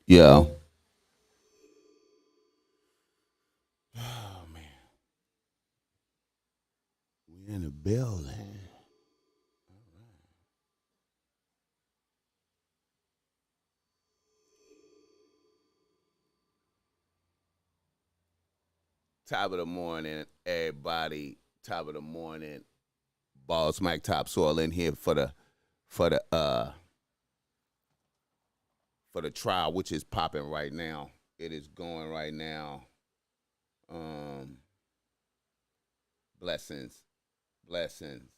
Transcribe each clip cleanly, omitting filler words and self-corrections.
Yeah. Oh man, we in the building. Top of the morning, everybody. Top of the morning, Bossmack Topsoil in here for the uh for the trial, which is popping right now. It is going right now. Um, blessings, blessings,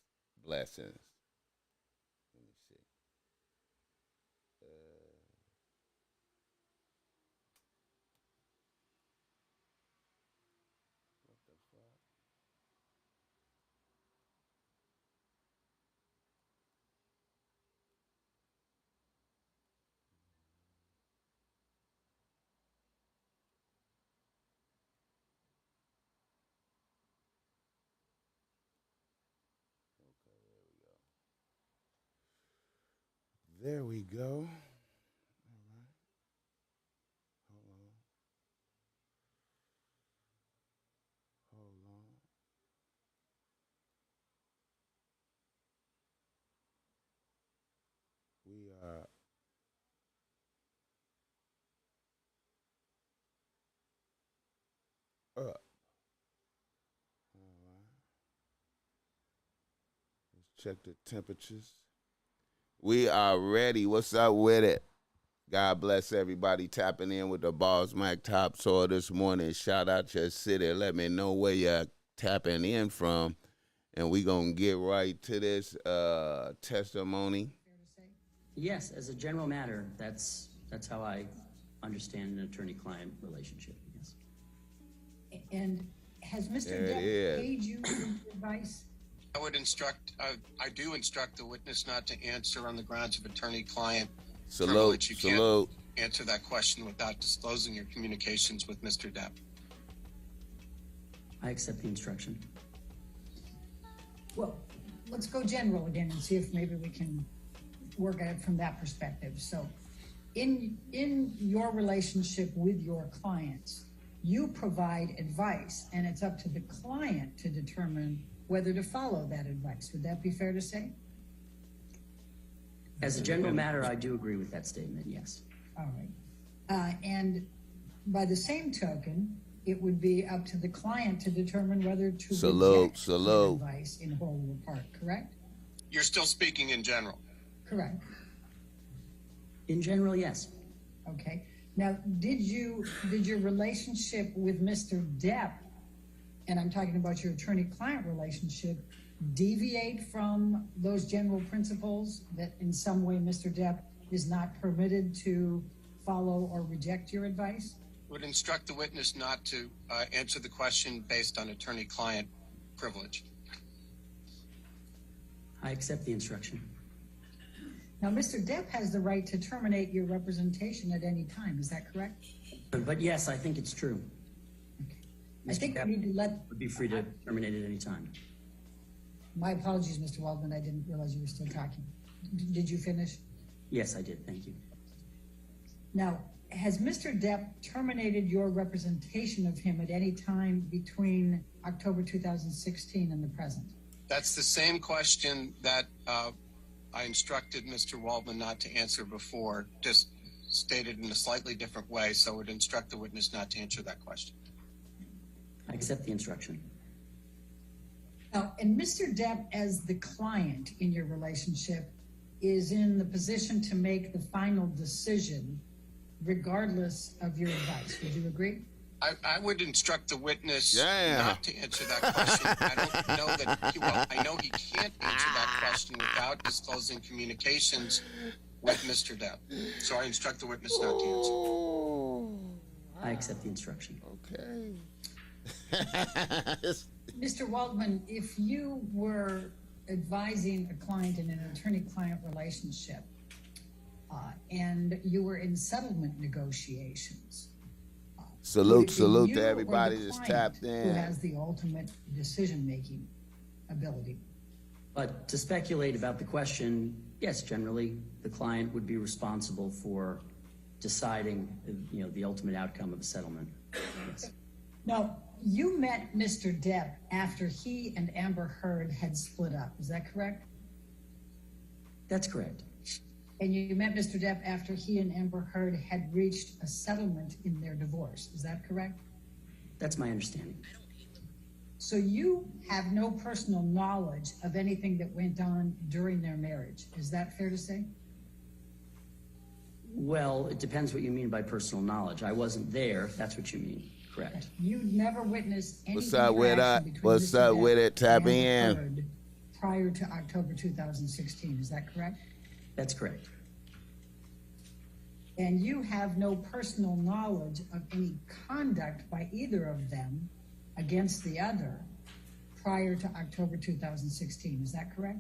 blessings. Let me see. What the fuck? There we go. All right. Hold on. Hold on. We are up. All right. Let's check the temperatures. We are ready. What's up with it? God bless everybody tapping in with the Boss Mac Top Soil this morning. Shout out your city. Let me know where you're tapping in from. And we going to get right to this testimony. Yes, as a general matter, that's how I understand an attorney-client relationship. Yes. And has Mr. There it Depp is. paid you advice? I do instruct the witness not to answer on the grounds of attorney-client Salute, privilege. You salute. can't answer that question without disclosing your communications with Mr. Depp. I accept the instruction. Well, let's go general again and see if maybe we can work at it from that perspective. So in your relationship with your clients, you provide advice and it's up to the client to determine whether to follow that advice. Would that be fair to say? As a general matter, I do agree with that statement, yes. All right. And by the same token, it would be up to the client to determine whether to reject that advice in whole or part, correct? You're still speaking in general. Correct. In general, yes. Okay. Now, did your relationship with Mr. Depp, and I'm talking about your attorney-client relationship, deviate from those general principles that in some way Mr. Depp is not permitted to follow or reject your advice? Would instruct the witness not to answer the question based on attorney-client privilege. I accept the instruction. Now, Mr. Depp has the right to terminate your representation at any time. Is that correct? But yes, I think it's true. Okay. I think we need to would be free to terminate at any time. My apologies, Mr. Waldman. I didn't realize you were still talking. Did you finish? Yes, I did. Thank you. Now, has Mr. Depp terminated your representation of him at any time between October 2016 and the present? That's the same question that I instructed Mr. Waldman not to answer before, just stated in a slightly different way, so I would instruct the witness not to answer that question. I accept the instruction. Now, and Mr. Depp, as the client in your relationship, is in the position to make the final decision regardless of your advice. Would you agree? I would instruct the witness Yeah. not to answer that question. I don't know that I know he can't answer that question without disclosing communications with Mr. Depp. So I instruct the witness not to answer. Oh, I accept the instruction. okay. Mr. Waldman, if you were advising a client in an attorney-client relationship and you were in settlement negotiations, Salute you to or everybody the that's client tapped who in. has the ultimate decision-making ability. But to speculate about the question, yes, generally the client would be responsible for deciding, the ultimate outcome of a settlement. Yes. Now, you met Mr. Depp after he and Amber Heard had split up. Is that correct? That's correct. And you met Mr. Depp after he and Amber Heard had reached a settlement in their divorce. Is that correct? That's my understanding. So you have no personal knowledge of anything that went on during their marriage. Is that fair to say? Well, it depends what you mean by personal knowledge. I wasn't there, if that's what you mean. Correct. You never witnessed any What's up with interaction it? between What's Mr. up with Depp it? Tap and Amber in. Heard prior to October 2016. Is that correct? That's correct. And you have no personal knowledge of any conduct by either of them against the other prior to October 2016. Is that correct?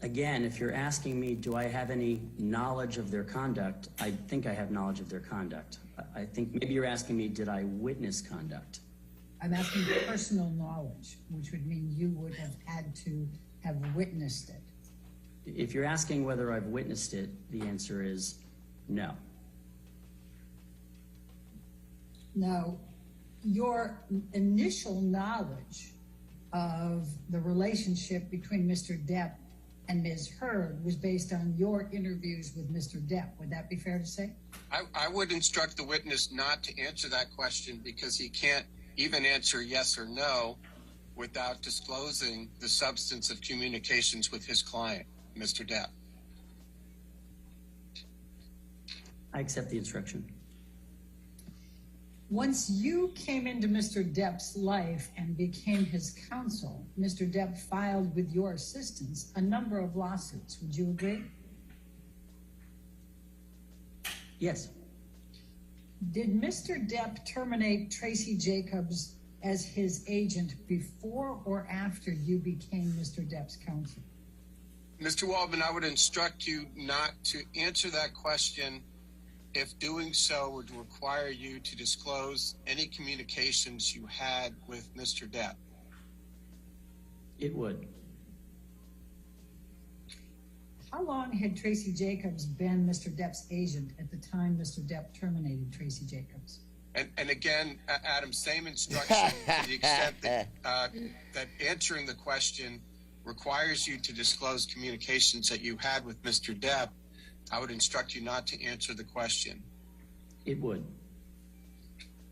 Again, if you're asking me, do I have any knowledge of their conduct? I think I have knowledge of their conduct. I think maybe you're asking me, did I witness conduct? I'm asking personal knowledge, which would mean you would have had to have witnessed it. If you're asking whether I've witnessed it, the answer is no. Now, your initial knowledge of the relationship between Mr. Depp and Ms. Heard was based on your interviews with Mr. Depp. Would that be fair to say? I would instruct the witness not to answer that question because he can't even answer yes or no without disclosing the substance of communications with his client, Mr. Depp. I accept the instruction. Once you came into Mr. Depp's life and became his counsel, Mr. Depp filed with your assistance a number of lawsuits. Would you agree? Yes. Did Mr. Depp terminate Tracy Jacobs as his agent before or after you became Mr. Depp's counsel? Mr. Waldman, I would instruct you not to answer that question if doing so would require you to disclose any communications you had with Mr. Depp. It would. How long had Tracy Jacobs been Mr. Depp's agent at the time Mr. Depp terminated Tracy Jacobs? And again, Adam, same instruction to the extent that, that answering the question requires you to disclose communications that you had with Mr. Depp. I would instruct you not to answer the question. It would.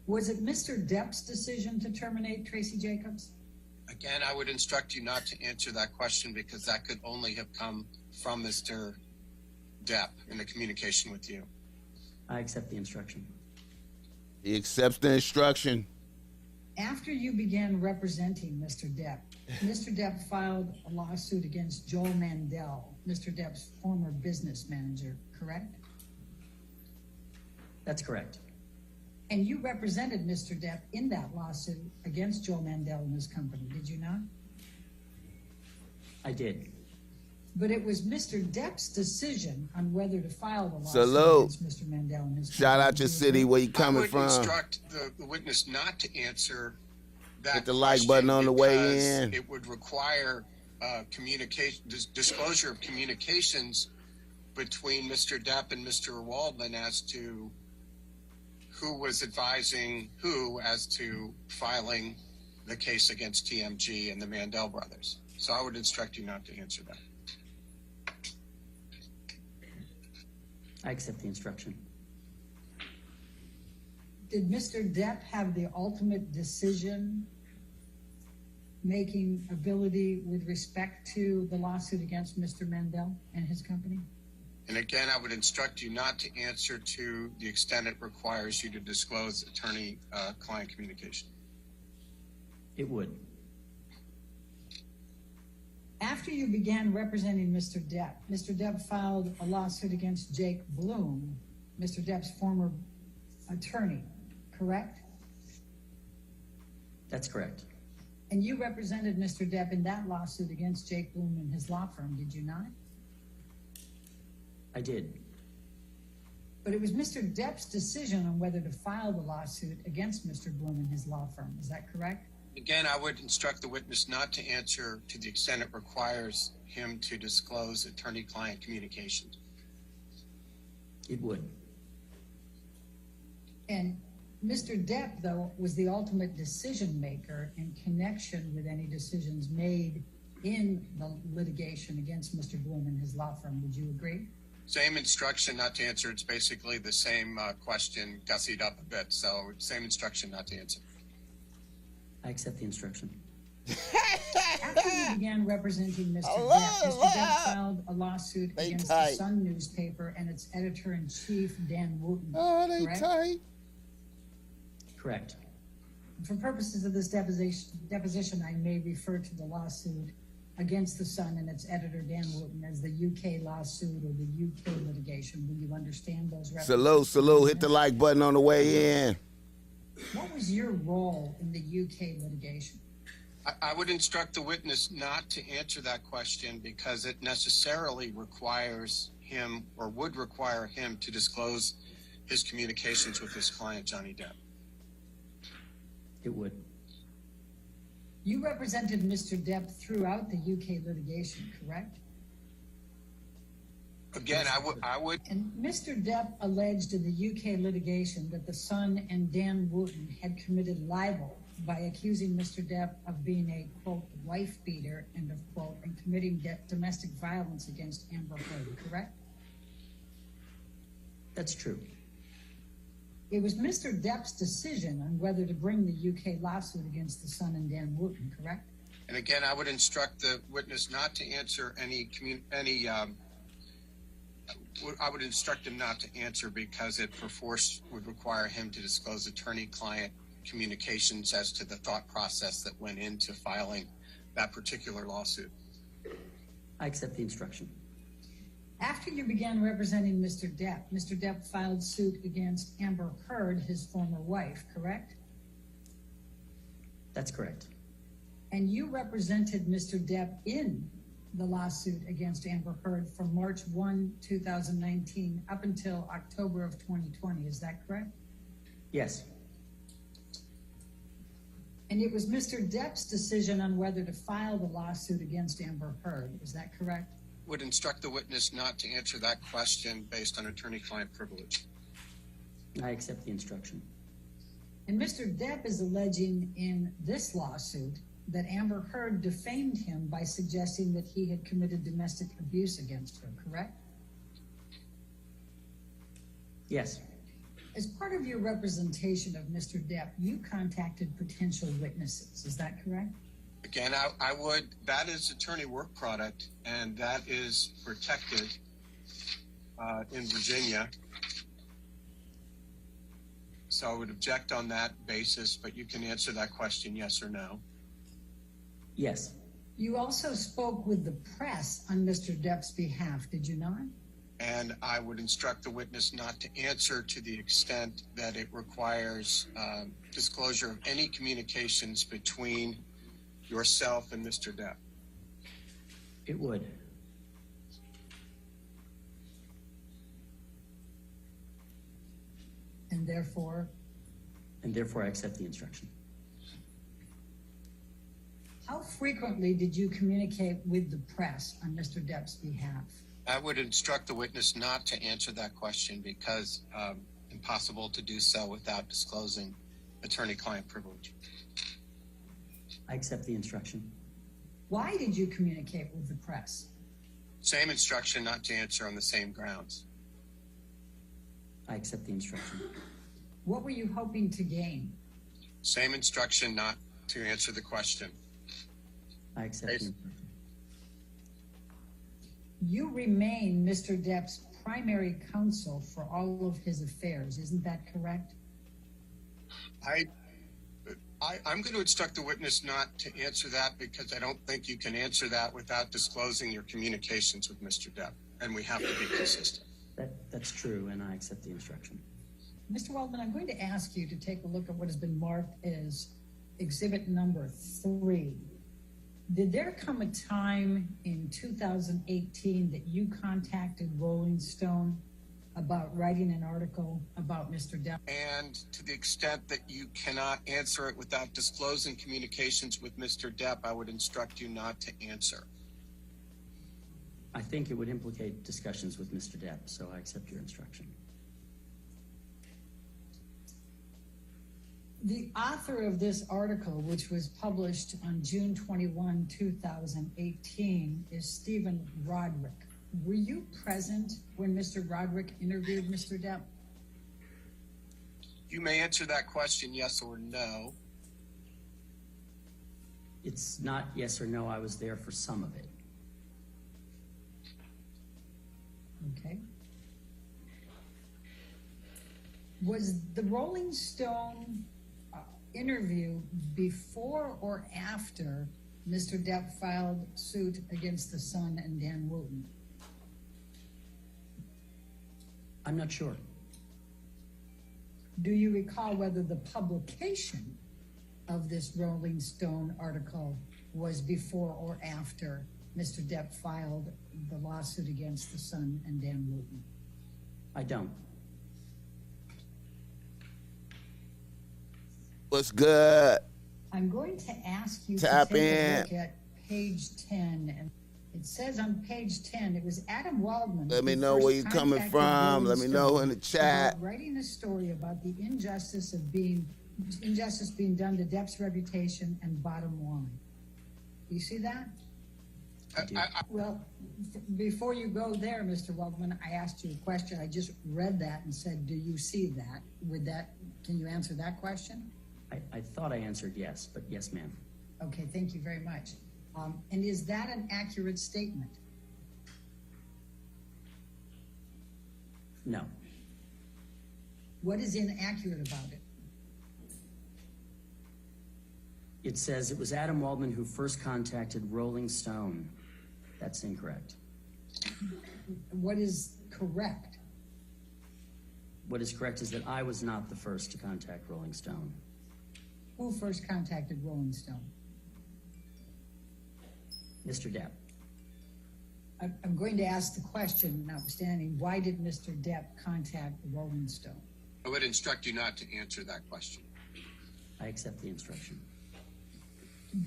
Was it Mr. Depp's decision to terminate Tracy Jacobs? Again, I would instruct you not to answer that question because that could only have come from Mr. Depp in the communication with you. I accept the instruction. He accepts the instruction. After you began representing Mr. Depp, Mr. Depp filed a lawsuit against Joel Mandel, Mr. Depp's former business manager, correct? That's correct. And you represented Mr. Depp in that lawsuit against Joel Mandel and his company, did you not? I did. But it was Mr. Depp's decision on whether to file the lawsuit Salute. against Mr. Mandel and his Shout company. out your city, where you coming I would from. instruct the witness not to answer that Hit the like question button on the way because in. it would require communication, disclosure of communications between Mr. Depp and Mr. Waldman as to who was advising who as to filing the case against TMG and the Mandel brothers. So I would instruct you not to answer that. I accept the instruction. Did Mr. Depp have the ultimate decision making ability with respect to the lawsuit against Mr. Mandel and his company? And again, I would instruct you not to answer to the extent it requires you to disclose attorney-client communication. It would. After you began representing Mr. Depp filed a lawsuit against Jake Bloom, Mr. Depp's former attorney, correct? That's correct. And you represented Mr. Depp in that lawsuit against Jake Bloom and his law firm, did you not? I did. But it was Mr. Depp's decision on whether to file the lawsuit against Mr. Bloom and his law firm, is that correct? Again, I would instruct the witness not to answer to the extent it requires him to disclose attorney-client communications. It would. And Mr. Depp, though, was the ultimate decision maker in connection with any decisions made in the litigation against Mr. Bloom and his law firm. Would you agree? Same instruction not to answer. It's basically the same question, gussied up a bit. So same instruction not to answer. I accept the instruction. After you began representing Mr. Depp, Mr. Depp filed a lawsuit against the Sun newspaper and its editor-in-chief, Dan Wooten. Oh, they correct? tight. Correct. For purposes of this deposition, I may refer to the lawsuit against the Sun and its editor, Dan Wooten, as the UK lawsuit or the UK litigation. Will you understand those references? Salute. Hit the like button on the way in. What was your role in the UK litigation? I would instruct the witness not to answer that question because it necessarily requires him or would require him to disclose his communications with his client, Johnny Depp. It would. You represented Mr. Depp throughout the UK litigation, correct? Again, I would. And Mr. Depp alleged in the UK litigation that the Sun and Dan Wooten had committed libel by accusing Mr. Depp of being a, quote, wife beater, end of quote, and committing domestic violence against Amber Heard, correct? That's true. It was Mr. Depp's decision on whether to bring the UK lawsuit against the Sun and Dan Wooten, correct? And again, I would instruct the witness not to answer I would instruct him not to answer because it perforce would require him to disclose attorney-client communications as to the thought process that went into filing that particular lawsuit. I accept the instruction. After you began representing Mr. Depp filed suit against Amber Heard, his former wife, correct? That's correct. And you represented Mr. Depp in the lawsuit against Amber Heard from March 1, 2019 up until October of 2020. Is that correct? Yes. And it was Mr. Depp's decision on whether to file the lawsuit against Amber Heard. Is that correct? Would instruct the witness not to answer that question based on attorney-client privilege. I accept the instruction. And Mr. Depp is alleging in this lawsuit that Amber Heard defamed him by suggesting that he had committed domestic abuse against her, correct? Yes. As part of your representation of Mr. Depp, you contacted potential witnesses. Is that correct? Again, I would, that is attorney work product, and that is protected in Virginia. So I would object on that basis, but you can answer that question yes or no. Yes. You also spoke with the press on Mr. Depp's behalf, did you not? And I would instruct the witness not to answer to the extent that it requires disclosure of any communications between yourself and Mr. Depp. It would. And therefore? And therefore I accept the instruction. How frequently did you communicate with the press on Mr. Depp's behalf? I would instruct the witness not to answer that question because impossible to do so without disclosing attorney-client privilege. I accept the instruction. Why did you communicate with the press? Same instruction not to answer on the same grounds. I accept the instruction. What were you hoping to gain? Same instruction not to answer the question. I accept the instruction. You remain Mr. Depp's primary counsel for all of his affairs. Isn't that correct? I'm going to instruct the witness not to answer that because I don't think you can answer that without disclosing your communications with Mr. Depp, and we have to be consistent. That's true, and I accept the instruction. Mr. Waldman, I'm going to ask you to take a look at what has been marked as exhibit number 3. Did there come a time in 2018 that you contacted Rolling Stone about writing an article about Mr. Depp? And to the extent that you cannot answer it without disclosing communications with Mr. Depp, I would instruct you not to answer. I think it would implicate discussions with Mr. Depp, so I accept your instruction. The author of this article, which was published on June 21, 2018, is Stephen Roderick. Were you present when Mr. Roderick interviewed Mr. Depp? You may answer that question yes or no. It's not yes or no. I was there for some of it. Okay. Was the Rolling Stone interview before or after Mr. Depp filed suit against the Sun and Dan Wooten? I'm not sure. Do you recall whether the publication of this Rolling Stone article was before or after Mr. Depp filed the lawsuit against the Sun and Dan Wooten? I don't. What's good? I'm going to ask you Tap to take in. a look at page 10. And it says on page 10, it was Adam Waldman. Let me who know first where you're coming contacted from. Rolling Let me know Stone in the chat. about writing a story about the injustice being done to Depp's reputation and bottom line. Do you see that? Well, before you go there, Mr. Waldman, I asked you a question. I just read that and said, do you see that? Can you answer that question? I thought I answered yes, but yes, ma'am. Okay, thank you very much. And is that an accurate statement? No. What is inaccurate about it? It says it was Adam Waldman who first contacted Rolling Stone. That's incorrect. What is correct? What is correct is that I was not the first to contact Rolling Stone. Who first contacted Rolling Stone? Mr. Depp. I'm going to ask the question, notwithstanding, why did Mr. Depp contact Rolling Stone? I would instruct you not to answer that question. I accept the instruction.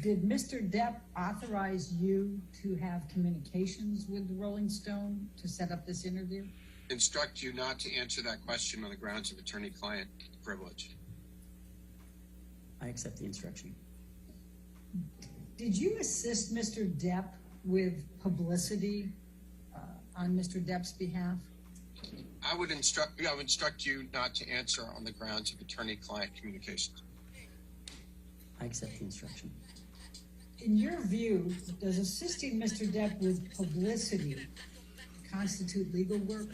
Did Mr. Depp authorize you to have communications with the Rolling Stone to set up this interview? Instruct you not to answer that question on the grounds of attorney-client privilege. I accept the instruction. Did you assist Mr. Depp with publicity on Mr. Depp's behalf? I would instruct you not to answer on the grounds of attorney-client communications. I accept the instruction. In your view, does assisting Mr. Depp with publicity constitute legal work?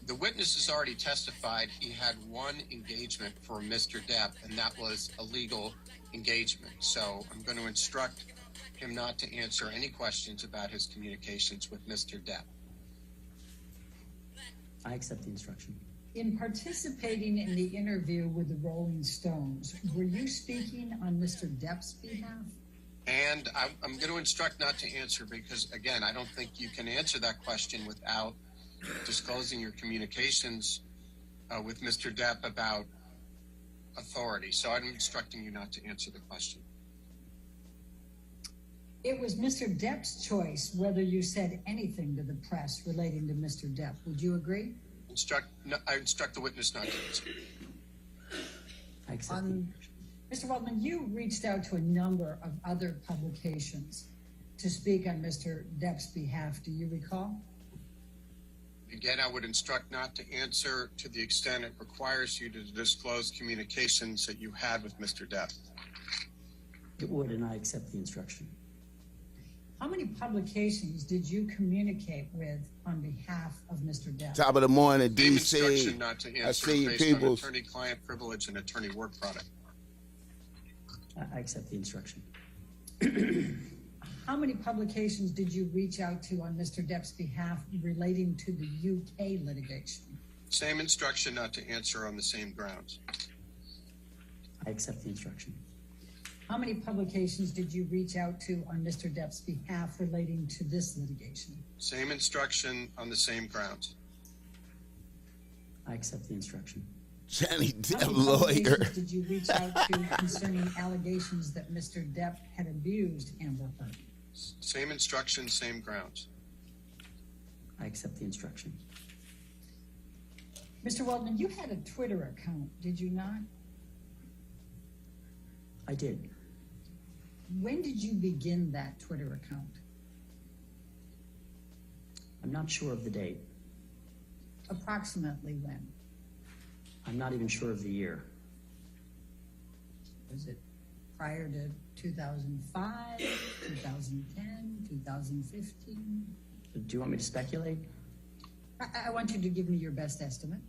The witness has already testified he had one engagement for Mr. Depp, and that was a legal engagement. So I'm going to instruct him not to answer any questions about his communications with Mr. Depp. I accept the instruction. In participating in the interview with the Rolling Stones, were you speaking on Mr. Depp's behalf? And I'm going to instruct not to answer because, again, I don't think you can answer that question without disclosing your communications with Mr. Depp about authority. So I'm instructing you not to answer the question. It was Mr. Depp's choice whether you said anything to the press relating to Mr. Depp. Would you agree? I instruct the witness not to answer. I accept the instruction. Mr. Waldman, you reached out to a number of other publications to speak on Mr. Depp's behalf. Do you recall? Again, I would instruct not to answer to the extent it requires you to disclose communications that you had with Mr. Depp. It would, and I accept the instruction. How many publications did you communicate with on behalf of Mr. Depp? Top of the morning, Same DC. instruction not to I answer see you based on people. attorney-client privilege and attorney work product. I accept the instruction. How many publications did you reach out to on Mr. Depp's behalf relating to the UK litigation? Same instruction not to answer on the same grounds. I accept the instruction. How many publications did you reach out to on Mr. Depp's behalf relating to this litigation? Same instruction on the same grounds. I accept the instruction. Johnny How Depp many lawyer. publications did you reach out to concerning allegations that Mr. Depp had abused Amber Heard? Same instruction, same grounds. I accept the instruction. Mr. Waldman, you had a Twitter account, did you not? I did. When did you begin that Twitter account? I'm not sure of the date. Approximately when? I'm not even sure of the year. Was it prior to 2005, 2010, 2015? Do you want me to speculate? I want you to give me your best estimate.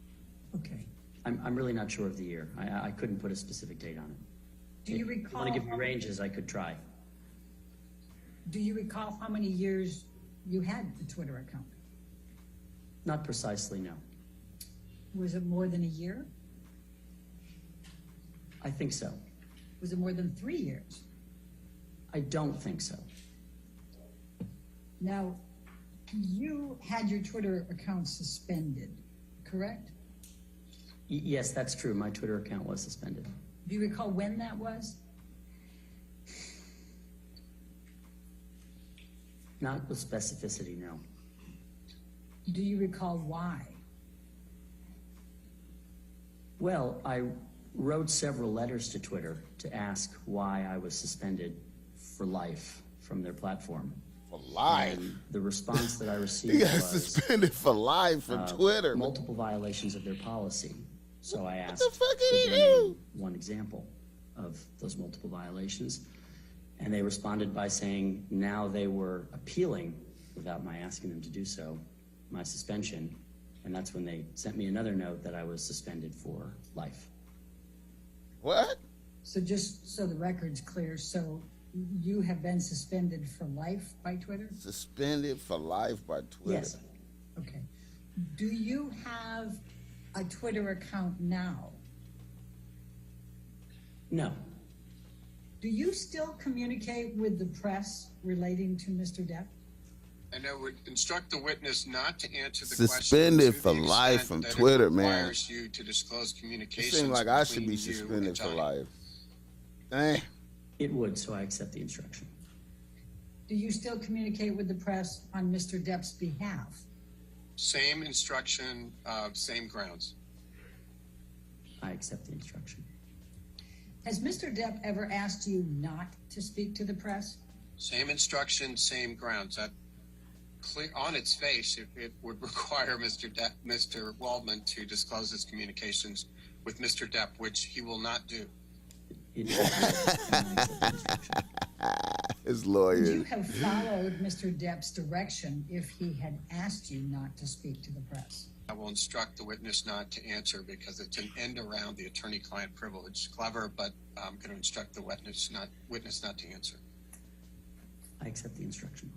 Okay. I'm really not sure of the year. I couldn't put a specific date on it. Do you If you recall? want to give me ranges, I could try. Do you recall how many years you had the Twitter account? Not precisely, no. Was it more than a year? I think so. Was it more than 3 years? I don't think so. Now, you had your Twitter account suspended, correct? Yes, that's true. My Twitter account was suspended. Do you recall when that was? Not with specificity, no. Do you recall why? Well, I wrote several letters to Twitter to ask why I was suspended for life from their platform. For life. And the response that I He received got was suspended for life from Twitter. multiple violations of their policy. So I asked the fuck for did he them do? one example of those multiple violations. And they responded by saying now they were appealing, without my asking them to do so, my suspension. And that's when they sent me another note that I was suspended for life. What? So just so the record's clear, so you have been suspended for life by Twitter? Suspended for life by Twitter. Yes. Okay. Do you have a Twitter account now? No. Do you still communicate with the press relating to Mr. Depp? And I would instruct the witness not to answer the Suspended question to for the life extent from that Twitter, it man. requires you to disclose It communications. seems like I should be between you suspended and for Johnny. life. Dang. It would, so I accept the instruction. Do you still communicate with the press on Mr. Depp's behalf? Same instruction, same grounds. I accept the instruction. Has Mr. Depp ever asked you not to speak to the press? Same instruction, same grounds. That clear on its face, it would require Mr. Waldman to disclose his communications with Mr. Depp, which he will not do. It is. And I accept the instruction. His Would lawyer. you have followed Mr. Depp's direction if he had asked you not to speak to the press? I will instruct the witness not to answer because it's an end around the attorney-client privilege. Clever, but I'm going to instruct the witness not to answer. I accept the instruction.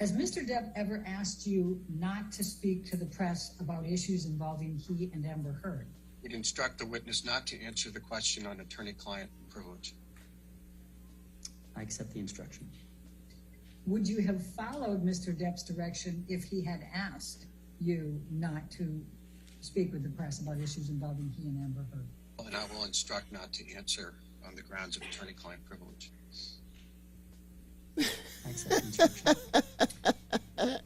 Has Mr. Depp ever asked you not to speak to the press about issues involving he and Amber Heard? Would instruct the witness not to answer the question on attorney-client privilege. I accept the instruction. Would you have followed Mr. Depp's direction if he had asked you not to speak with the press about issues involving he and Amber Heard? And I will instruct not to answer on the grounds of attorney-client privilege. I accept the instruction.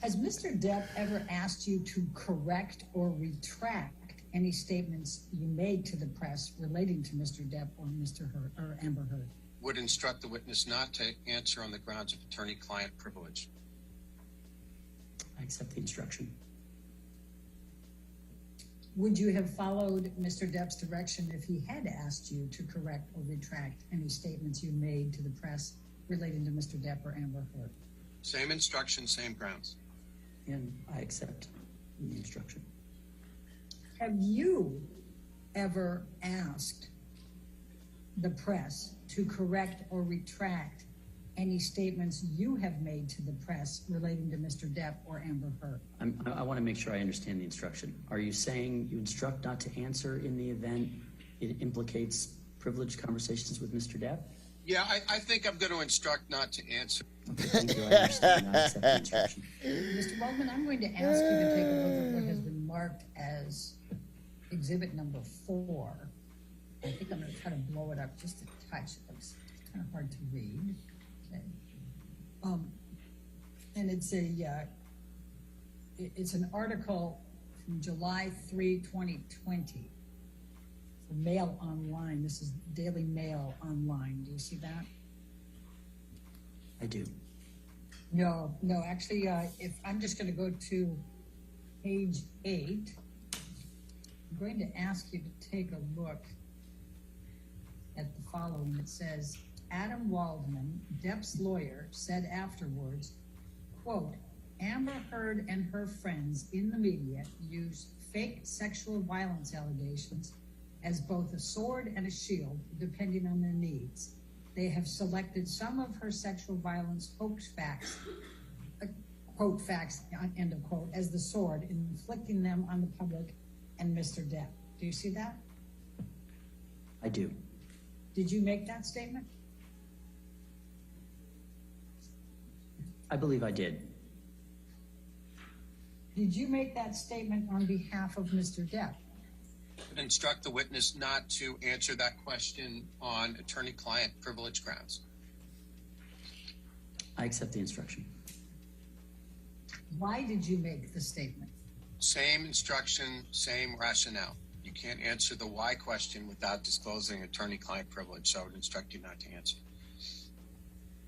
Has Mr. Depp ever asked you to correct or retract any statements you made to the press relating to Mr. Depp or Mr. Heard or Amber Heard? Would instruct the witness not to answer on the grounds of attorney-client privilege. I accept the instruction. Would you have followed Mr. Depp's direction if he had asked you to correct or retract any statements you made to the press relating to Mr. Depp or Amber Heard? Same instruction, same grounds. And I accept the instruction. Have you ever asked the press to correct or retract any statements you have made to the press relating to Mr. Depp or Amber Heard? I want to make sure I understand the instruction. Are you saying you instruct not to answer in the event it implicates privileged conversations with Mr. Depp? Yeah, I think I'm going to instruct not to answer. Okay, thank you. I understand. I accept the instruction. Mr. Waldman, I'm going to ask you to take a look at what has been marked as exhibit number 4. I think I'm going to try to blow it up just a touch. It looks kind of hard to read. Okay. And it's it's an article from July 3, 2020. Mail Online. This is Daily Mail Online. Do you see that? I do. No, actually, if I'm just going to go to page 8, I'm going to ask you to take a look at the following. It says, Adam Waldman, Depp's lawyer, said afterwards, quote, Amber Heard and her friends in the media use fake sexual violence allegations as both a sword and a shield, depending on their needs. They have selected some of her sexual violence hoax facts, quote facts, end of quote, as the sword, inflicting them on the public and Mr. Depp. Do you see that? I do. Did you make that statement? I believe I did. Did you make that statement on behalf of Mr. Depp? Instruct the witness not to answer that question on attorney-client privilege grounds. I accept the instruction. Why did you make the statement? Same instruction, same rationale. You can't answer the why question without disclosing attorney-client privilege, so I would instruct you not to answer.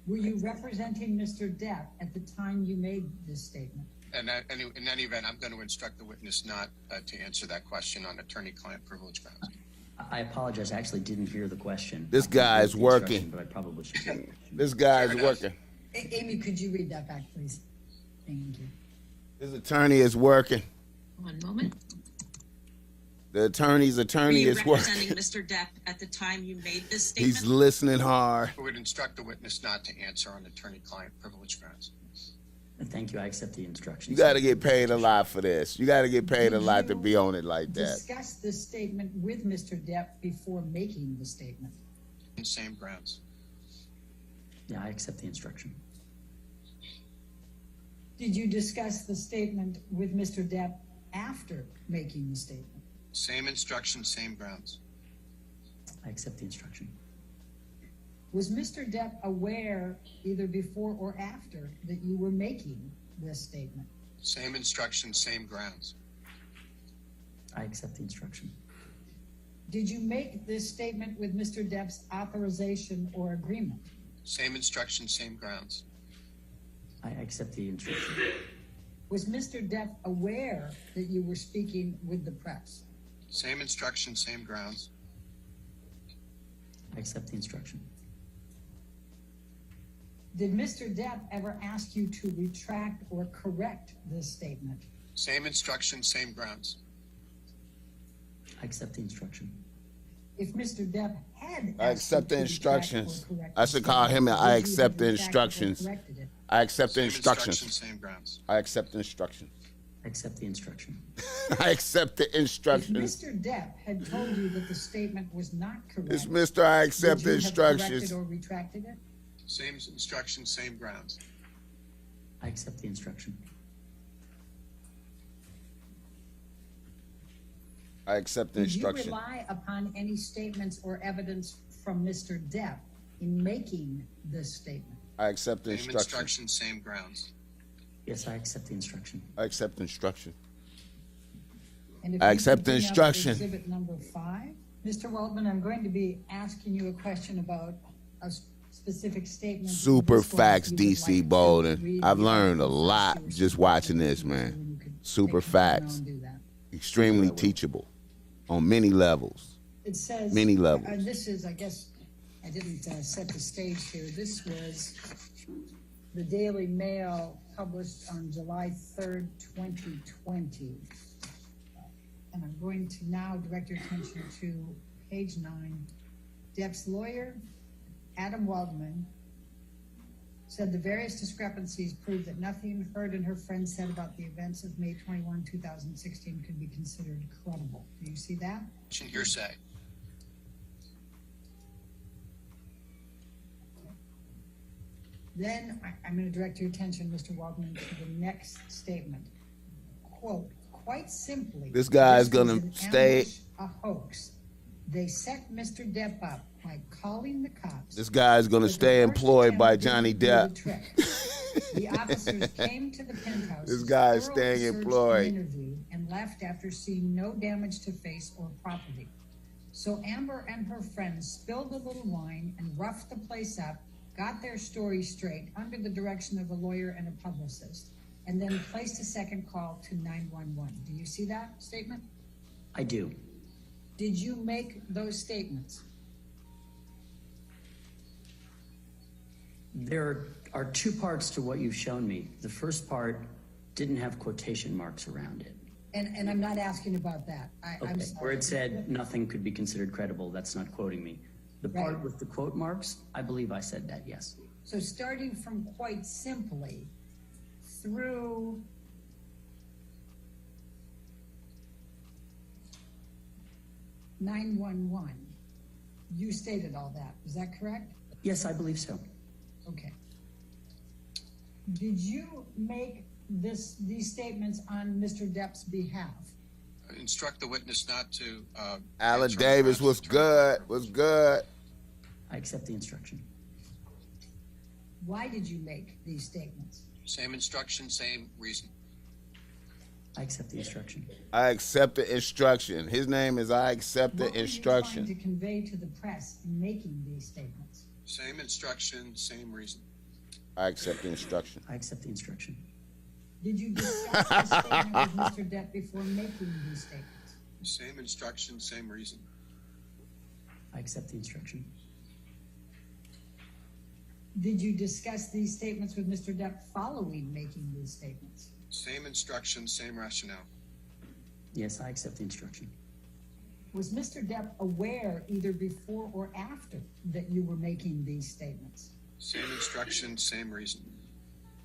Were you representing Mr. Depp at the time you made this statement? And in any event, I'm going to instruct the witness not to answer that question on attorney-client privilege grounds. I apologize. I actually didn't hear the question. This guy is working. But I probably should. This guy is Fair enough. working. Amy, could you read that back, please? Thank you. His attorney is working. One moment. The attorney's Were attorney you is representing working. Mr. Depp at the time you made this He's statement? listening hard. I would instruct the witness not to answer on attorney-client privilege grounds. Thank you. I accept the instructions. You got to get paid a lot for this. You got to get paid a lot to be on it like that. Discuss this statement with Mr. Depp before making the statement. Same grounds. Yeah, I accept the instruction. Did you discuss the statement with Mr. Depp after making the statement? Same instruction, same grounds. I accept the instruction. Was Mr. Depp aware, either before or after, that you were making this statement? Same instruction, same grounds. I accept the instruction. Did you make this statement with Mr. Depp's authorization or agreement? Same instruction, same grounds. I accept the instruction. Was Mr. Depp aware that you were speaking with the press? Same instruction, same grounds. I accept the instruction. Did Mr. Depp ever ask you to retract or correct this statement? Same instruction, same grounds. I accept the instruction. If Mr. Depp had I asked you accept the to retract or instructions. correct I the should call him statement, and I would you accept have the retracted or instructions. corrected it? I accept the Same instructions. instruction, same grounds. I accept the instructions. I accept the instruction. I accept the If instructions. Mr. Depp had told you that the statement was not correct, It's Mr. I accept would the you have corrected instructions. or retracted it? Same instruction, same grounds. I accept the instruction. I accept the Did you instruction. rely upon any statements or evidence from Mr. Depp in making this statement? I accept the Same instruction. instruction, same grounds. Yes, I accept the instruction. I accept the instruction. And if I you accept could the bring up instruction. Exhibit number 5. Mr. Waldman, I'm going to be asking you a question about a specific statement. Super This one, facts, if you would DC like to Bolden. read I've the learned a article lot first, you were just speaking watching to this, the man. and you could Super take your time facts. and do that. Extremely teachable on many levels. It says Many levels. This is, I guess, I didn't set the stage here. This was the Daily Mail published on July 3rd, 2020. And I'm going to now direct your attention to page 9. Depp's lawyer, Adam Waldman, said the various discrepancies prove that nothing Heard and her friends said about the events of May 21, 2016 could be considered credible. Do you see that? Hearsay. Then I'm going to direct your attention, Mr. Waldman, to the next statement. Quote, quite simply, This guy is this was gonna an stay- ambush, a hoax. They set Mr. Depp up by calling the cops. This guy's going to but the stay first employed by attempt Johnny didn't do the Depp. trick. The officers came to the penthouse. This guy is thoroughly staying searched employed. and interviewed, and left after seeing no damage to face or property. So Amber and her friends spilled a little wine and roughed the place up, got their story straight under the direction of a lawyer and a publicist, and then placed a second call to 911. Do you see that statement? I do. Did you make those statements? There are two parts to what you've shown me. The first part didn't have quotation marks around it. And I'm not asking about that. I'm Okay, sorry. where it said nothing could be considered credible, that's not quoting me. The part Right. with the quote marks, I believe I said that, yes. So starting from quite simply through (911), you stated all that. Is that correct? Yes, I believe so. Okay. Did you make these statements on Mr. Depp's behalf? Instruct the witness not to. Alan answer Davis was questions. good. Was good. I accept the instruction. Why did you make these statements? Same instruction, same reason. I accept the instruction. I accept the instruction. His name is I accept the What were you instruction. trying to convey to the press in making these statements? Same instruction, same reason. I accept the instruction. I accept the instruction. Did you discuss this statement with Mr. Depp before making these statements? Same instruction, same reason. I accept the instruction. Did you discuss these statements with Mr. Depp following making these statements? Same instruction, same rationale. Yes, I accept the instruction. Was Mr. Depp aware either before or after that you were making these statements? Same instruction, same reason.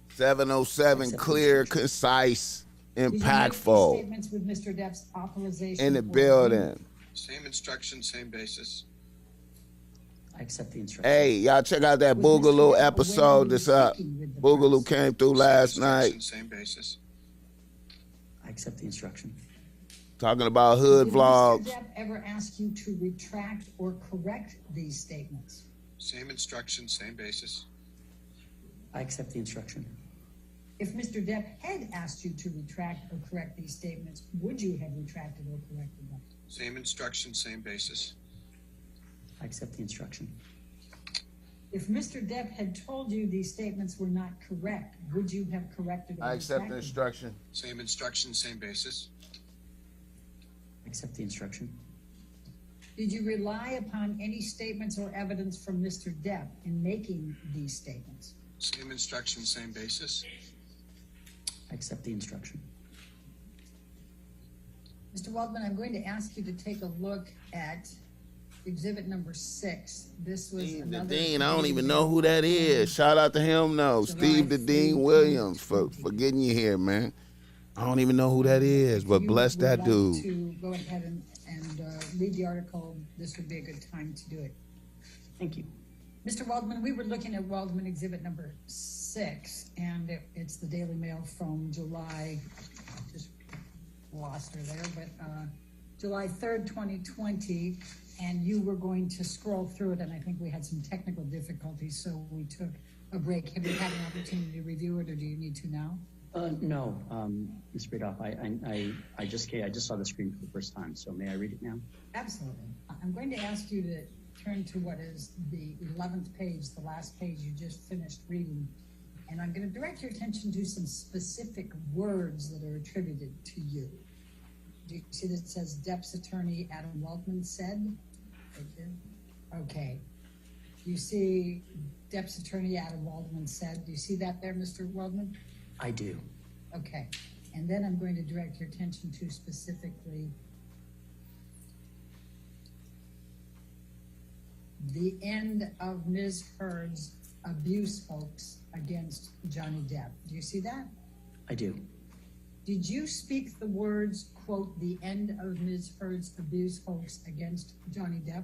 707, Accept the clear, instruction. concise, Did you make these impactful. statements with Mr. Depp's authorization? In the or building. Same instruction, same basis. I accept the instruction. Hey, y'all check out that Was Mr. Depp Boogaloo aware episode you that's were up. speaking with the Boogaloo press? came through Same last instruction, night same basis. I accept the instruction. talking about hood Did vlogs. Mr. Depp ever ask you to retract or correct these statements? Same instruction, same basis. I accept the instruction. If Mr. Depp had asked you to retract or correct these statements, would you have retracted or corrected them? Same instruction, same basis. I accept the instruction. If Mr. Depp had told you these statements were not correct, would you have corrected or I accept the retracted them? instruction. Same instruction, same basis. I accept the instruction. Did you rely upon any statements or evidence from Mr. Depp in making these statements? Same instruction, same basis. I accept the instruction. Mr. Waldman, I'm going to ask you to take a look at exhibit number 6. This was Steve the another. Dean, I don't even know who that is. Shout out to him, though. July Steve the 3, Dean Williams for 2020. getting you here, man. I don't even know who that is, but If bless you that would like dude. to go ahead and read the article, this would be a good time to do it. Thank you. Mr. Waldman, we were looking at Waldman exhibit number 6, and it's the Daily Mail from July, just lost her there, but July 3rd, 2020, and you were going to scroll through it, and I think we had some technical difficulties, so we took a break. Have you had an opportunity to review it, or do you need to now? No, Ms. Bradoff, I just saw the screen for the first time, so may I read it now? Absolutely. I'm going to ask you to turn to what is the 11th page, the last page you just finished reading. And I'm going to direct your attention to some specific words that are attributed to you. Do you see that it says Depp's attorney Adam Waldman said? Right there? Okay. You see Depp's attorney Adam Waldman said. Do you see that there, Mr. Waldman? I do. Okay. And then I'm going to direct your attention to specifically the end of Ms. Heard's abuse hoax against Johnny Depp. Do you see that? I do. Did you speak the words, quote, the end of Ms. Heard's abuse hoax against Johnny Depp?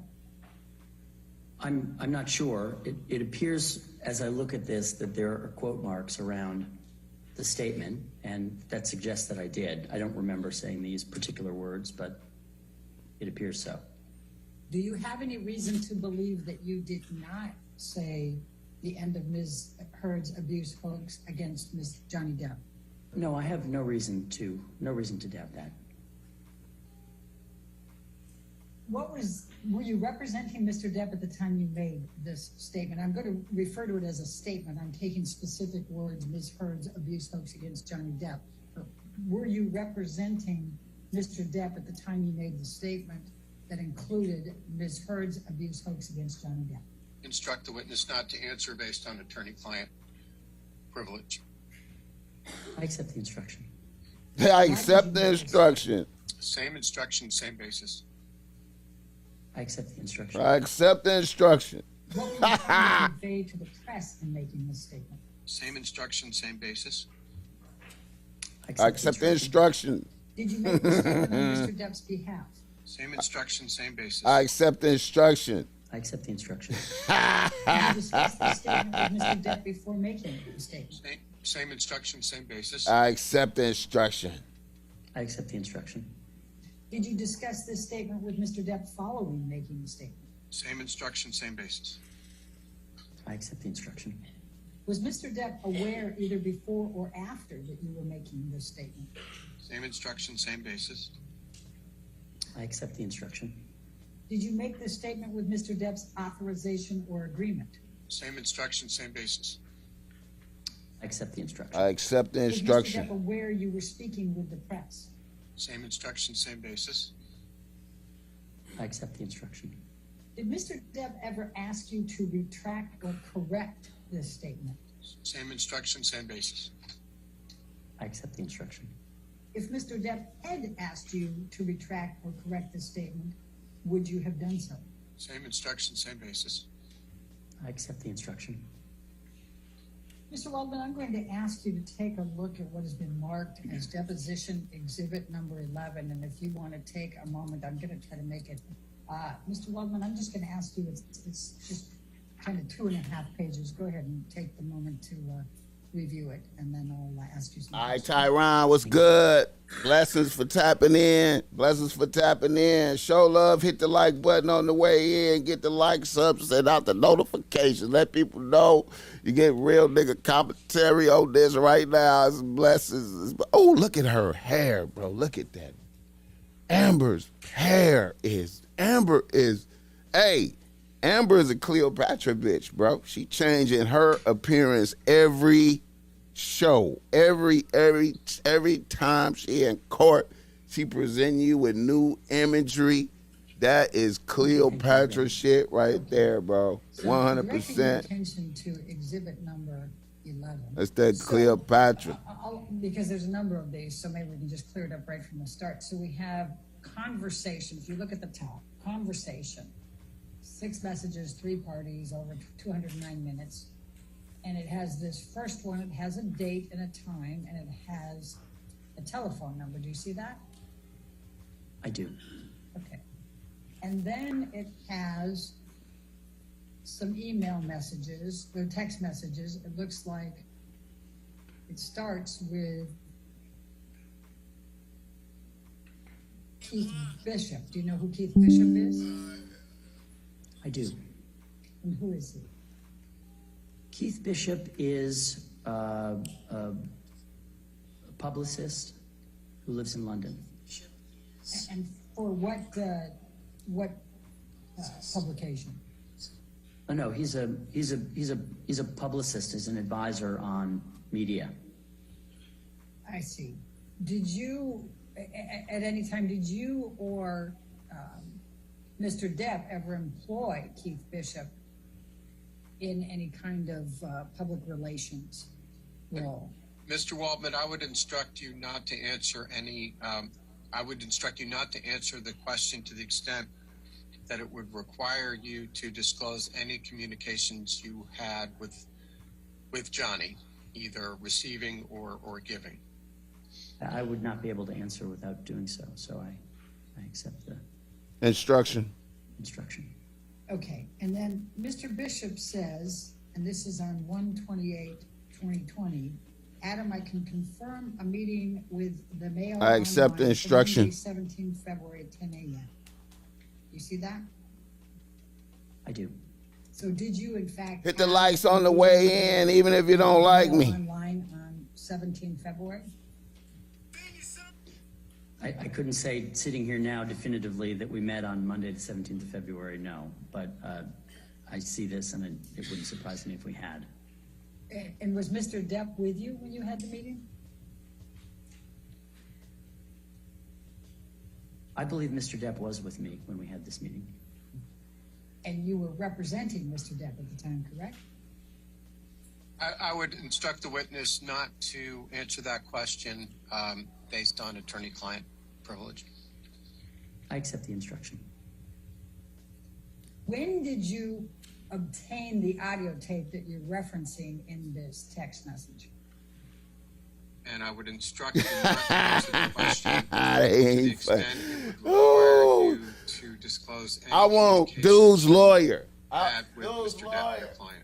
I'm not sure. It appears as I look at this that there are quote marks around the statement, and that suggests that I did. I don't remember saying these particular words, but it appears so. Do you have any reason to believe that you did not say the end of Ms. Heard's abuse hoax against Ms. Johnny Depp? No, I have no reason to doubt that. Were you representing Mr. Depp at the time you made this statement? I'm going to refer to it as a statement. I'm taking specific words, Ms. Heard's abuse hoax against Johnny Depp. But were you representing Mr. Depp at the time you made the statement that included Ms. Heard's abuse hoax against Johnny Depp? Instruct the witness not to answer based on attorney-client privilege. I accept the instruction. I accept the instruction. Same instruction, same basis. I accept the instruction. I accept the instruction. What were you trying to convey to the press in making this statement? Same instruction, same basis. I accept the instruction. Did you make the statement on Mr. Depp's behalf? Same instruction, same basis. I accept the instruction. I accept the instruction. Did you discuss the statement with Mr. Depp before making the statement? Same instruction, same basis. I accept the instruction. I accept the instruction. Did you discuss this statement with Mr. Depp following making the statement? Same instruction, same basis. I accept the instruction. Was Mr. Depp aware either before or after that you were making this statement? Same instruction, same basis. I accept the instruction. Did you make this statement with Mr. Depp's authorization or agreement? Same instruction, same basis. I accept the instruction. I accept the Was Mr. instruction. Depp aware you were speaking with the press? Same instruction, same basis. I accept the instruction. Did Mr. Depp ever ask you to retract or correct this statement? Same instruction, same basis. I accept the instruction. If Mr. Depp had asked you to retract or correct this statement, would you have done so? Same instruction, same basis. I accept the instruction. Mr. Waldman, I'm going to ask you to take a look at what has been marked as deposition exhibit number 11. And if you want to take a moment, I'm going to try to make it. Mr. Waldman, I'm just going to ask you, it's just kind of 2.5 pages. Go ahead and take the moment to review it, and then I'll ask you some All right, questions. Tyron, what's good? Blessings for tapping in. Blessings for tapping in. Show love, hit the like button on the way in. Get the likes up, send out the notifications. Let people know you get real nigga commentary on this right now. It's blessings. Oh, look at her hair, bro. Look at that. Amber's hair is, Amber is a Cleopatra bitch, bro. She changing her appearance every show. Every time she in court, she present you with new imagery. That is Cleopatra shit right there, bro. So, directing your 100%. attention to exhibit number 11. That's that Cleopatra. Because there's a number of these, so maybe we can just clear it up right from the start. So we have conversation. If you look at the top, conversation. 6 messages, 3 parties, over 209 minutes. And it has this first one, it has a date and a time, and it has a telephone number. Do you see that? I do. Okay. And then it has some email messages, or text messages. It looks like it starts with Keith Bishop. Do you know who Keith Bishop is? I do. And who is he? Keith Bishop is a publicist who lives in London. And for what publication? Oh no, he's a publicist. He's an advisor on media. I see. Did you, at any time, did you or Mr. Depp ever employ Keith Bishop in any kind of public relations role? Mr. Waldman, I would instruct you not to answer any, I would instruct you not to answer the question to the extent that it would require you to disclose any communications you had with Johnny, either receiving or giving. I would not be able to answer without doing so, so I accept the Instruction. instruction. Okay, and then Mr. Bishop says, and this is on 1/28/2020, Adam, I can confirm a meeting with the mail. I accept the online for instruction. Monday, 17 February at 10 a.m. You see that? I do. So did you in fact Hit the have likes on the way in, even if you don't like me. online on 17 February? I couldn't say sitting here now definitively that we met on Monday, the 17th of February, no. But I see this, and it wouldn't surprise me if we had. And was Mr. Depp with you when you had the meeting? I believe Mr. Depp was with me when we had this meeting. And you were representing Mr. Depp at the time, correct? I would instruct the witness not to answer that question based on attorney-client privilege. I accept the instruction. When did you obtain the audio tape that you're referencing in this text message? And I would instruct you not to answer the question They to the ain't extent fun. it would require you to disclose any I want communications dude's lawyer. you had with Dude's Mr. Depp, your lawyer. client.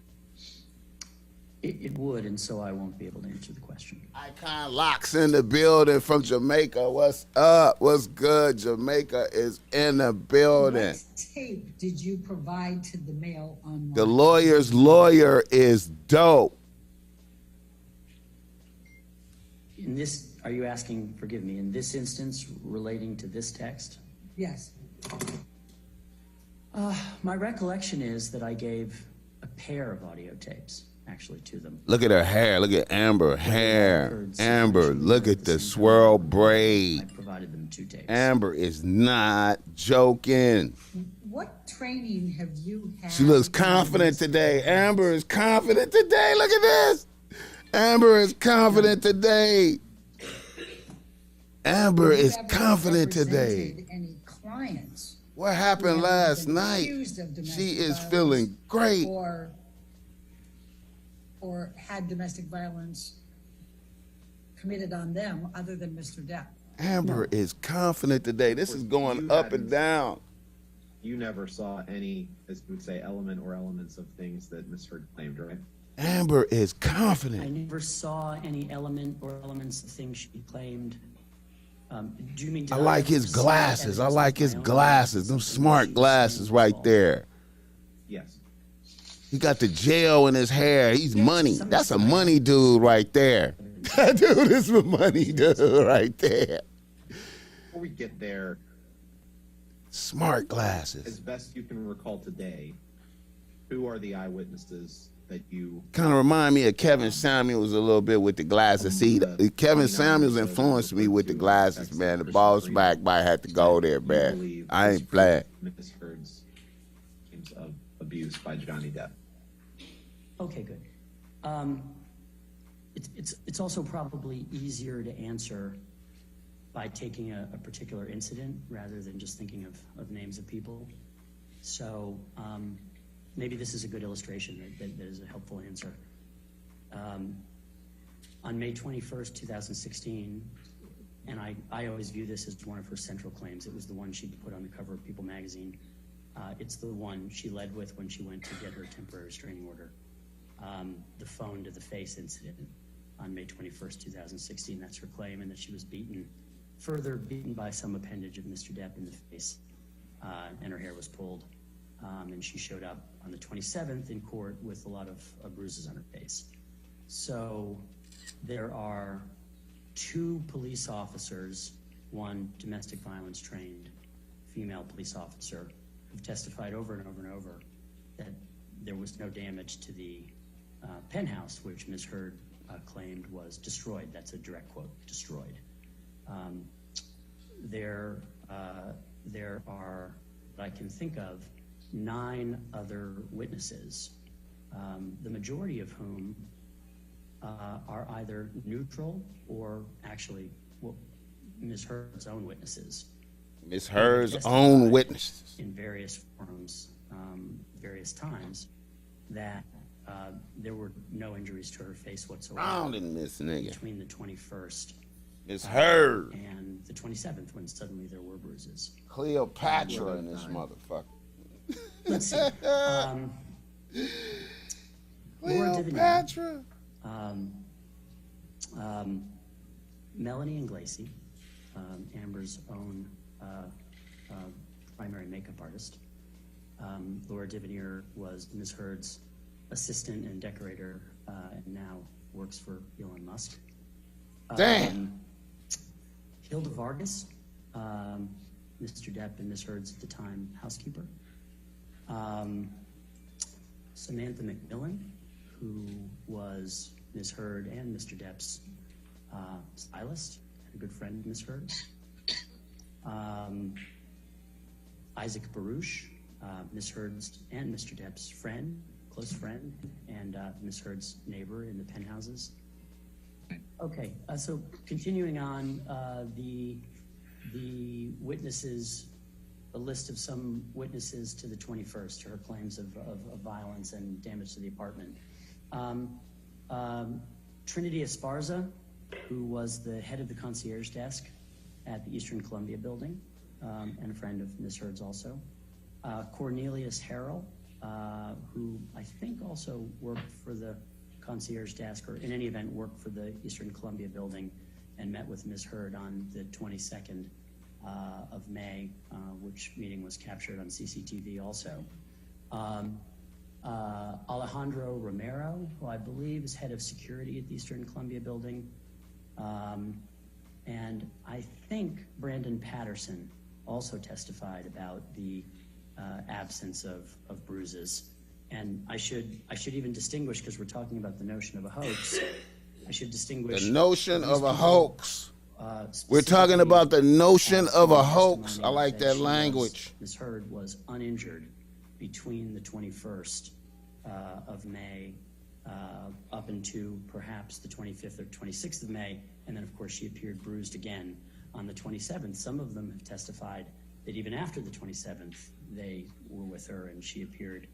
It would, and so I won't be able to answer the question. Icon Locks in the building from Jamaica. What's up? What's good? Jamaica is in the building. What tape did you provide to the mail online? The lawyer's lawyer is dope. In this, are you asking, forgive me, in this instance relating to this text? Yes. My recollection is that I gave a pair of audio tapes, actually, to them. Look at her hair. Look at Amber hair. Amber, look at the swirl braid. I provided them 2 tapes. Amber is not joking. What training have you had? She looks confident today. Amber is confident today. Look at this. Amber is confident today. Amber Have you is ever confident today. represented Any clients What happened who have last been night? accused of domestic She is violence feeling great. or had domestic violence committed on them other than Mr. Depp? Amber is confident today. This is going You up and hadn't- down. You never saw any, as you would say, element or elements of things that Ms. Heard claimed, right? Amber is I confident. never saw any element or elements of things she claimed. Do you mean? did I like ever his see glasses. I evidence like of his my own glasses. Them evidence of smart what she was glasses saying right was there. Yes. He got the gel in his hair. He's Yeah, money. some That's a sign. money dude right there. That dude is a money dude right there. Before we get there, Smart as glasses. best you can recall today, who are the eyewitnesses that you... Kind of remind me of Kevin Samuels a little bit with the glasses. See, Kevin Samuels influenced me with the glasses, man. The Bossmack might have to go there, man. I ain't playing. Ms. Heard's claims of abuse by Johnny Depp. Okay, good. It's also probably easier to answer by taking a particular incident rather than just thinking of names of people. So maybe this is a good illustration that is a helpful answer. On May 21st, 2016, and I always view this as one of her central claims. It was the one she put on the cover of People magazine. It's the one she led with when she went to get her temporary restraining order. The phone to the face incident on May 21st, 2016. That's her claim, and that she was further beaten by some appendage of Mr. Depp in the face, and her hair was pulled. And she showed up on the 27th in court with a lot of bruises on her face. So there are 2 police officers, one domestic violence trained female police officer, who've testified over and over and over that there was no damage to the penthouse, which Ms. Heard claimed was destroyed. That's a direct quote, destroyed. There are, that I can think of, 9 other witnesses, the majority of whom are either neutral or actually Ms. Heard's own witnesses. Ms. Heard's own witnesses. In various forums, various times, that there were no injuries to her face whatsoever Rounding this nigga. between the 21st Ms. Heard. and the 27th, when suddenly there were bruises. Cleopatra in this motherfucker. Let's see. Laura Divine, Cleopatra. Melanie Inglesi, Amber's own primary makeup artist, Laura Divinier was Ms. Heard's assistant and decorator, and now works for Elon Musk. Damn. Hilda Vargas, Mr. Depp and Ms. Heard's at the time housekeeper. Samantha McMillan, who was Ms. Heard and Mr. Depp's stylist and a good friend of Ms. Heard. Isaac Baruch, Ms. Heard's and Mr. Depp's friend, close friend, and Ms. Heard's neighbor in the penthouses. Okay, so continuing on, the witnesses, a list of some witnesses to the 21st, her claims of violence and damage to the apartment. Trinity Esparza, who was the head of the concierge desk at the Eastern Columbia building, and a friend of Ms. Heard's also. Cornelius Harrell, who I think also worked for the concierge desk, or in any event worked for the Eastern Columbia building, and met with Ms. Heard on the 22nd of May, which meeting was captured on CCTV also. Alejandro Romero, who I believe is head of security at the Eastern Columbia building. And I think Brandon Patterson also testified about the absence of bruises. And I should even distinguish, because we're talking about the notion of a hoax, I should distinguish The notion of a hoax. We're specifically, talking about the notion of a testimony hoax. I like that she language. Ms. Heard was uninjured between the 21st of May up into perhaps the 25th or 26th of May, and then of course she appeared bruised again on the 27th. Some of them have testified that even after the 27th they were with her and she appeared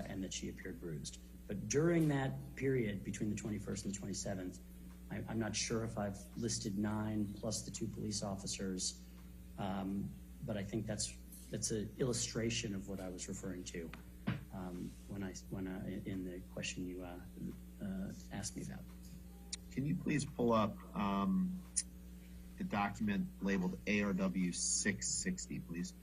and that she appeared bruised. But during that period between the 21st and the 27th, I'm not sure if I've listed 9 plus the 2 police officers, but I think that's an illustration of what I was referring to when I in the question you asked me about. Can you please pull up the document labeled ARW 660, please?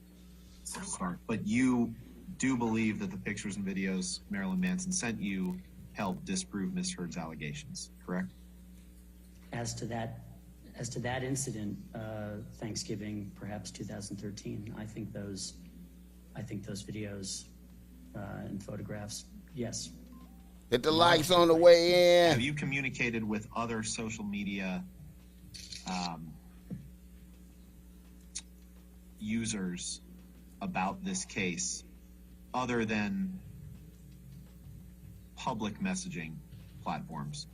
Sorry, but you do believe that the pictures and videos Marilyn Manson sent you helped disprove Ms. Heard's allegations, correct? As to that incident, Thanksgiving, perhaps 2013, I think those videos and photographs, yes. Hit the likes on the way Have in. you communicated with other social media users about this case other than public messaging platforms?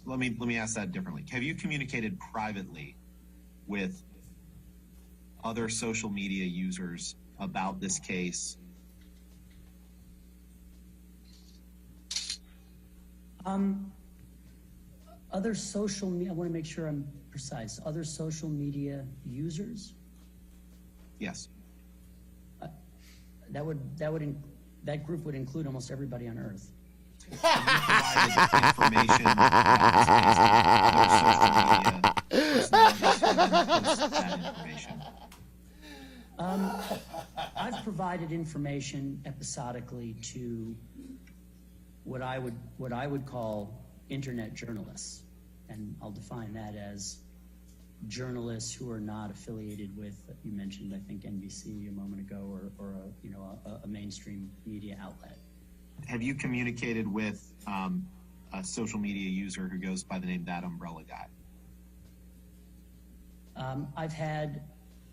Let me ask that differently. Have you communicated privately with other social media users about this case? Other social media, I want to make sure I'm precise. Other social media users? Yes. That group would include almost everybody on Earth. Have you provided information about this case to other social media personalities who post that information? I've provided information episodically to what I would call internet journalists, and I'll define that as journalists who are not affiliated with, you mentioned I think NBC a moment ago, or a mainstream media outlet. Have you communicated with a social media user who goes by the name That Umbrella Guy? I've had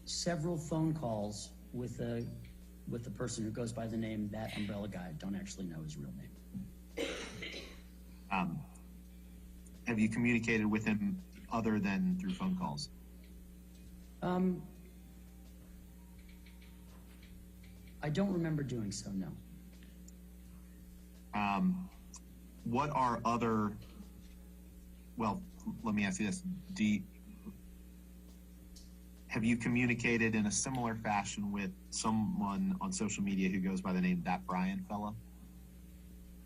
several phone calls with the person who goes by the name That Umbrella Guy. I don't actually know his real name. Have you communicated with him other than through phone calls? I don't remember doing so, no. What are other, well, let me ask you this. Have you communicated in a similar fashion with someone on social media who goes by the name That Brian Fella?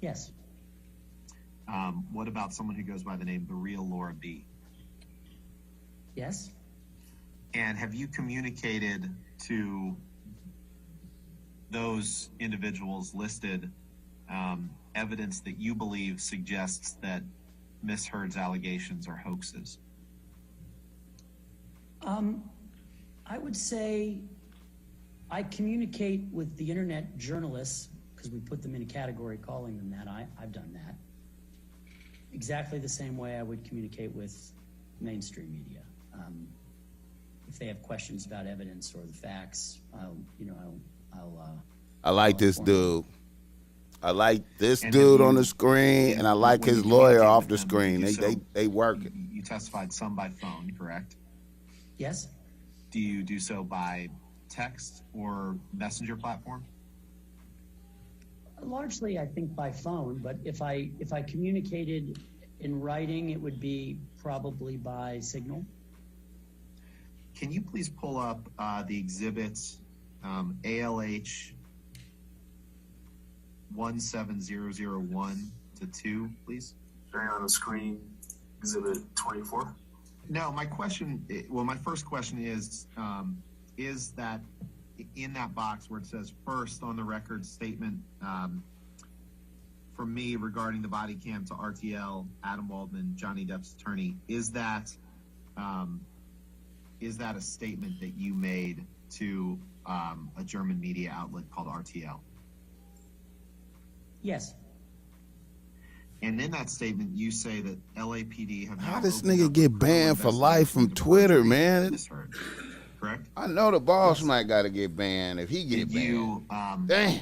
Yes. What about someone who goes by the name The Real Laura B? Yes. And have you communicated to those individuals listed evidence that you believe suggests that Ms. Heard's allegations are hoaxes? I would say I communicate with the internet journalists, because we put them in a category calling them that. I've done that. Exactly the same way I would communicate with mainstream media. If they have questions about evidence or the facts, I like this dude. I like this And dude have on you- the screen, and I like when you his lawyer communicate off with the them, screen. you They work it. You testified some by phone, correct? Yes? Do you do so by text or messenger platform? Largely, I think by phone, but if I communicated in writing, it would be probably by signal. Can you please pull up the exhibits ALH 17001 to 2, please? Showing on the screen, exhibit 24. No, my first question is that in that box where it says first on the record statement from me regarding the body cam to RTL, Adam Waldman, Johnny Depp's attorney, is that a statement that you made to a German media outlet called RTL? Yes. And in that statement, you say that LAPD have How now this opened nigga up a get criminal banned for life from investigation Twitter, into man? Ms. Heard, correct? I know the boss might got to get banned if he get Did banned. you Damn.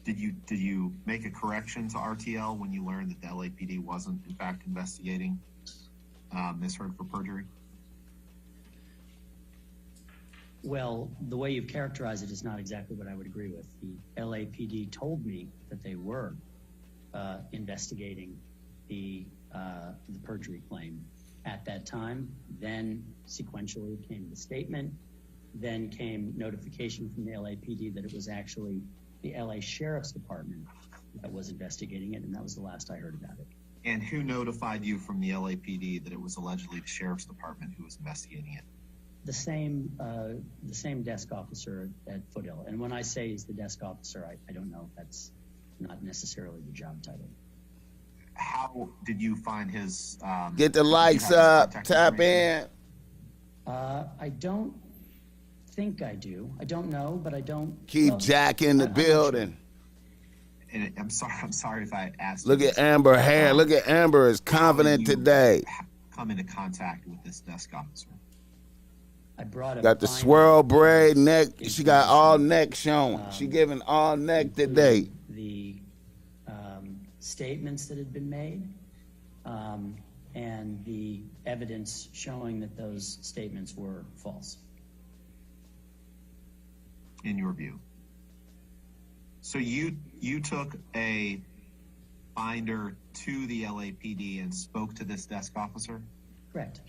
did you make a correction to RTL when you learned that the LAPD wasn't in fact investigating Ms. Heard for perjury? Well, the way you've characterized it is not exactly what I would agree with. The LAPD told me that they were investigating the perjury claim at that time. Then sequentially came the statement. Then came notification from the LAPD that it was actually the LA Sheriff's Department that was investigating it, and that was the last I heard about it. And who notified you from the LAPD that it was allegedly the Sheriff's Department who was investigating it? The same desk officer at Foothill. And when I say he's the desk officer, I don't know if that's not necessarily the job title. How did you find his? Get the did you likes have his up, contact tap information? in. I don't think I do. I don't know, but I don't. Keep well, Jack in the I'm not sure. building. And I'm sorry if I asked. Look you at this. Amber hair. Look at Amber is confident How did you today. Come into contact with this desk officer. I brought a Got the binder swirl of braid neck. She got all information, neck showing. She giving all neck today. the statements that had been made, and the evidence showing that those statements were false. In your view. So you took a binder to the LAPD and spoke to this desk officer? Correct.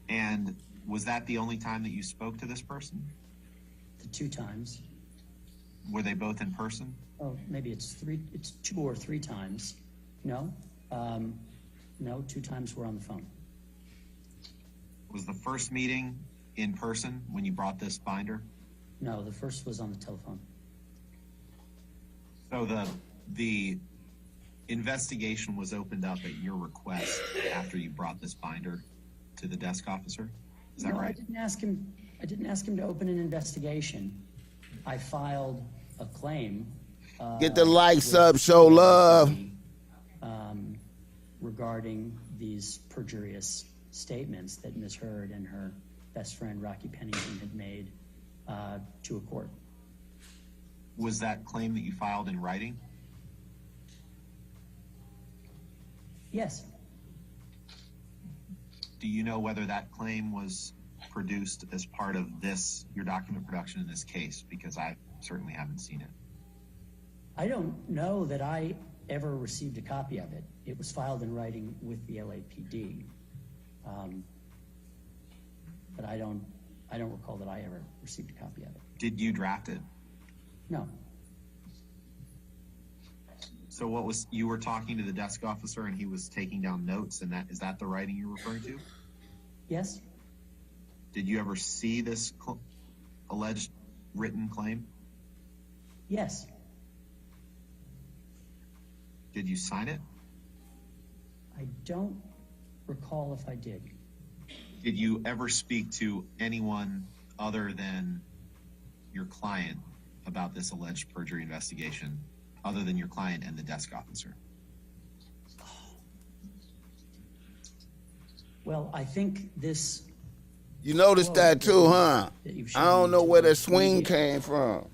And was that the only time that you spoke to this person? The 2 times. Were they both in person? Oh, maybe it's 2 or 3 times. No, no, 2 times we're on the phone. Was the first meeting in person when you brought this binder? No, the first was on the telephone. So the investigation was opened up at your request after you brought this binder to the desk officer? Is that No, right? I didn't ask him to open an investigation. I filed a claim. Get the likes with up, show the love. LAPD, regarding these perjurious statements that Ms. Heard and her best friend Rocky Pennington had made to a court. Was that claim that you filed in writing? Yes. Do you know whether that claim was produced as part of your document production in this case? Because I certainly haven't seen it. I don't know that I ever received a copy of it. It was filed in writing with the LAPD. But I don't recall that I ever received a copy of it. Did you draft it? No. So you were talking to the desk officer and he was taking down notes, and is that the writing you're referring to? Yes? Did you ever see this alleged written claim? Yes. Did you sign it? I don't recall if I did. Did you ever speak to anyone other than your client about this alleged perjury investigation, other than your client and the desk officer? Well, I think this You noticed that too, huh? that you've I shown don't me know to where the the swing media came from.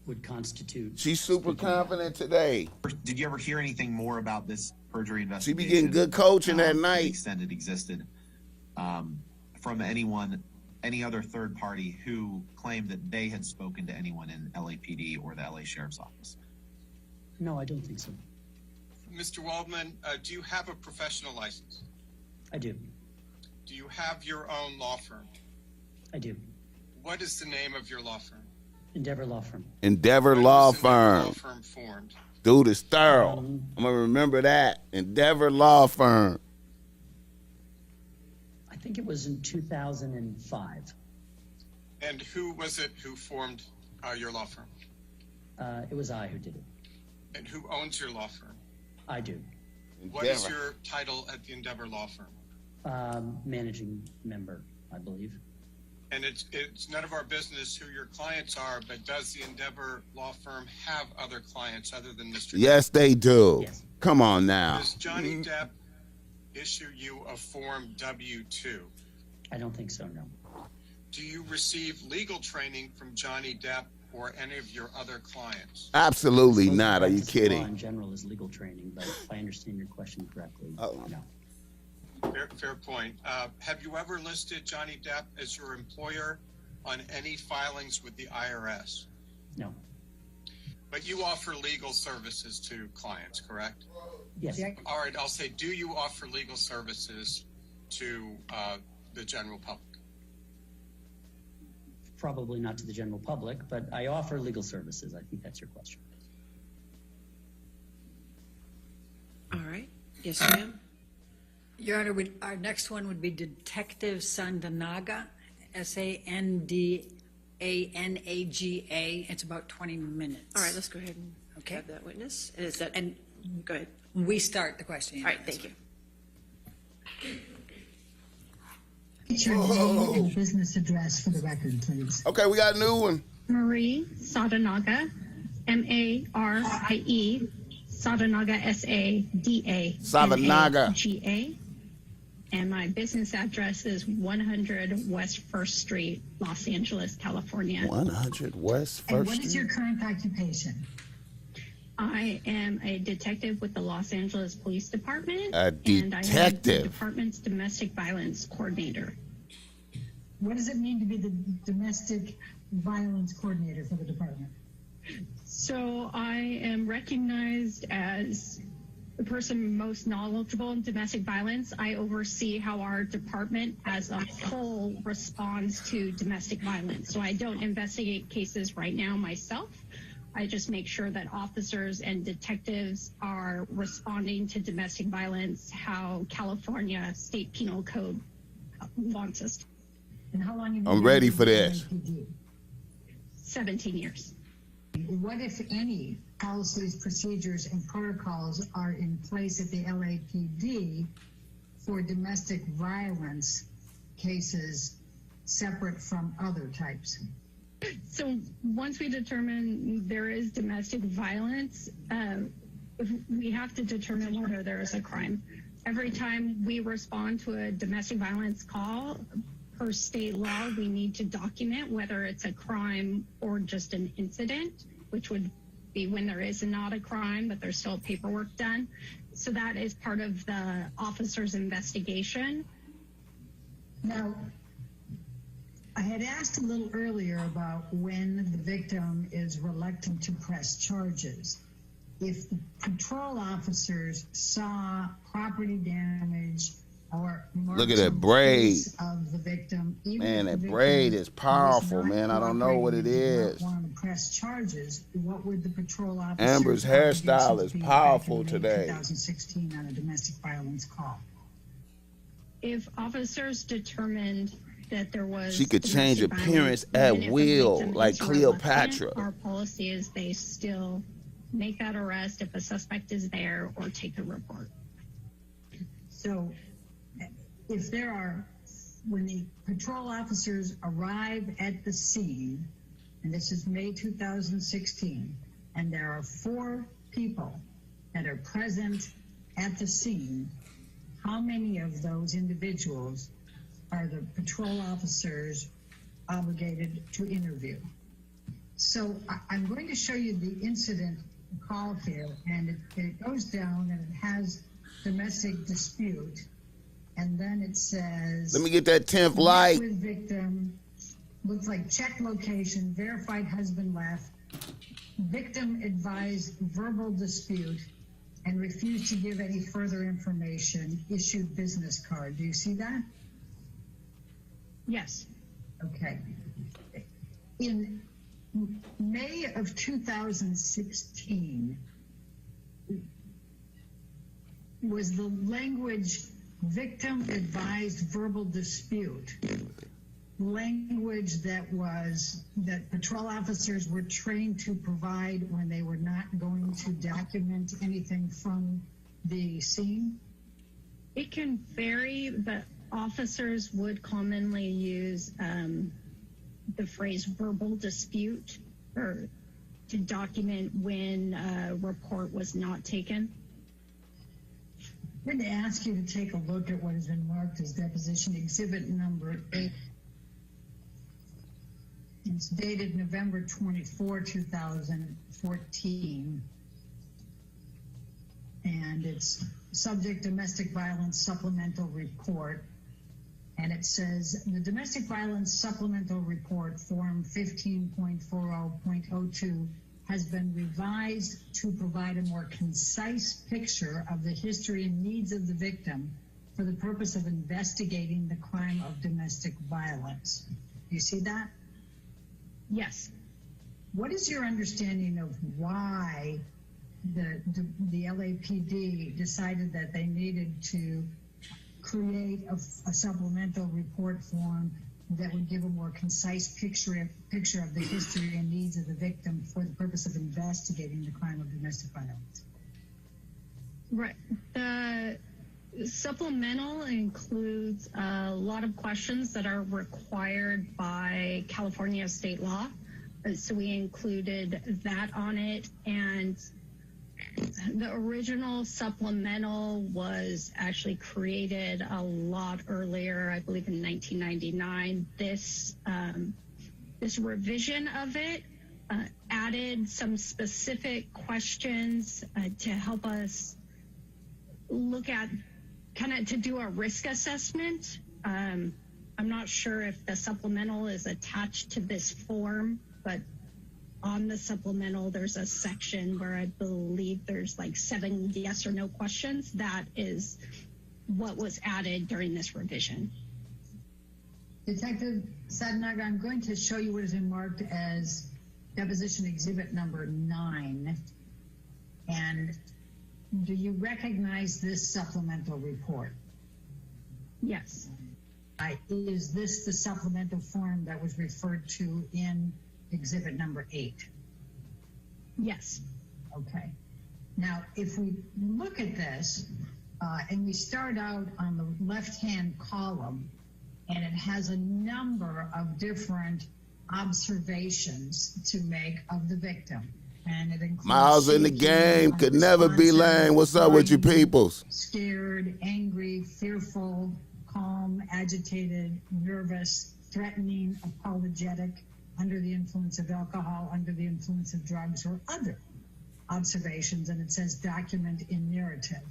would constitute. She's super confident today. Did you ever hear anything more about this perjury She investigation? be getting good coaching at To the night. extent it existed, from anyone, any other third party who claimed that they had spoken to anyone in LAPD or the LA Sheriff's Office? No, I don't think so. Mr. Waldman, do you have a professional license? I do. Do you have your own law firm? I do. What is the name of your law firm? Endeavor Law Firm. Endeavor When Law was Endeavor Law Firm. firm formed? Dude is thorough. I'm going to remember that. Endeavor Law Firm. I think it was in 2005. And who was it who formed your law firm? It was I who did it. And who owns your law firm? I do. What is Endeavor. your title at the Endeavor Law Firm? Managing member, I believe. And it's none of our business who your clients are, but does the Endeavor Law Firm have other clients other than Mr. Yes, they do. Yes. Come on now. Does Johnny Depp issue you a Form W-2? I don't think so, no. Do you receive legal training from Johnny Depp or any of your other clients? Absolutely Supposed not. Are you practice law kidding? in general is legal training, but if I understand your question correctly, Oh. no. Fair point. Have you ever listed Johnny Depp as your employer on any filings with the IRS? No. But you offer legal services to clients, correct? Yes. All right, I'll say, do you offer legal services to the general public? Probably not to the general public, but I offer legal services. I think that's your question. All right. Yes, ma'am. Your Honor, our next one would be Detective Sandanaga, Sandanaga. It's about 20 minutes. All right, let's go ahead and Okay. have that witness. And is that, And go ahead. we start the questioning. All right, thank you. What's your name and business address for the record, please? Okay, we got a new one. Marie Sadanaga, Marie Sadanaga, Sadanaga. And my business address is 100 West 1st Street, Los Angeles, California. 100 West And 1st what is Street. your current occupation? I am a detective with the Los Angeles Police Department. A And I am the detective. department's domestic violence coordinator. What does it mean to be the domestic violence coordinator for the department? So I am recognized as the person most knowledgeable in domestic violence. I oversee how our department as a whole responds to domestic violence. So I don't investigate cases right now myself. I just make sure that officers and detectives are responding to domestic violence how California State Penal Code wants us to. And how long have you I'm been ready with for the this. LAPD? 17 years. What, if any, policies, procedures, and protocols are in place at the LAPD for domestic violence cases separate from other types? So once we determine there is domestic violence, we have to determine whether there is a crime. Every time we respond to a domestic violence call, per state law, we need to document whether it's a crime or just an incident, which would be when there is not a crime, but there's still paperwork done. So that is part of the officer's investigation. Now, I had asked a little earlier about when the victim is reluctant to press charges. If the patrol officers saw property damage or Look at that braid. of the victim, even Man, if the that victim braid is powerful, was not man. I don't know what it cooperating and is. did not want to press charges, what would the patrol officer Amber's hairstyle is powerful today. 2016 on a domestic violence call? If officers determined that there was She could change domestic appearance violence, at even if a will, victim like is your lieutenant, Cleopatra. Our policy is they still make that arrest if a suspect is there or take a report. So if there are, when the patrol officers arrive at the scene, and this is May 2016, and there are 4 people that are present at the scene, how many of those individuals are the patrol officers obligated to interview? So I'm going to show you the incident call here, and it goes down and it has domestic dispute, and then it says, Let me get that 10th light. with victim, looks like check location, verified husband left, victim advised verbal dispute, and refused to give any further information, issued business card. Do you see that? Yes. Okay. In May of 2016, was the language victim advised verbal dispute language that patrol officers were trained to provide when they were not going to document anything from the scene? It can vary, but officers would commonly use the phrase verbal dispute or to document when a report was not taken. I'm going to ask you to take a look at what has been marked as deposition exhibit number 8. It's dated November 24, 2014. And it's subject domestic violence supplemental report. And it says the domestic violence supplemental report form 15.40.02 has been revised to provide a more concise picture of the history and needs of the victim for the purpose of investigating the crime of domestic violence. Do you see that? Yes. What is your understanding of why the LAPD decided that they needed to create a supplemental report form that would give a more concise picture of the history and needs of the victim for the purpose of investigating the crime of domestic violence? Right. The supplemental includes a lot of questions that are required by California state law. So we included that on it, and the original supplemental was actually created a lot earlier, I believe in 1999. This revision of it added some specific questions to help us look at to do a risk assessment. I'm not sure if the supplemental is attached to this form, but on the supplemental, there's a section where I believe there's like 7 yes or no questions. That is what was added during this revision. Detective Sadnaga, I'm going to show you what has been marked as deposition exhibit number 9. And do you recognize this supplemental report? Yes. Is this the supplemental form that was referred to in exhibit number 8? Yes. Okay. Now, if we look at this, and we start out on the left-hand column, and it has a number of different observations to make of the victim. And it includes Miles in the game, could never be lame. What's up with you peoples? Scared, angry, fearful, calm, agitated, nervous, threatening, apologetic, under the influence of alcohol, under the influence of drugs, or other observations. And it says document in narrative.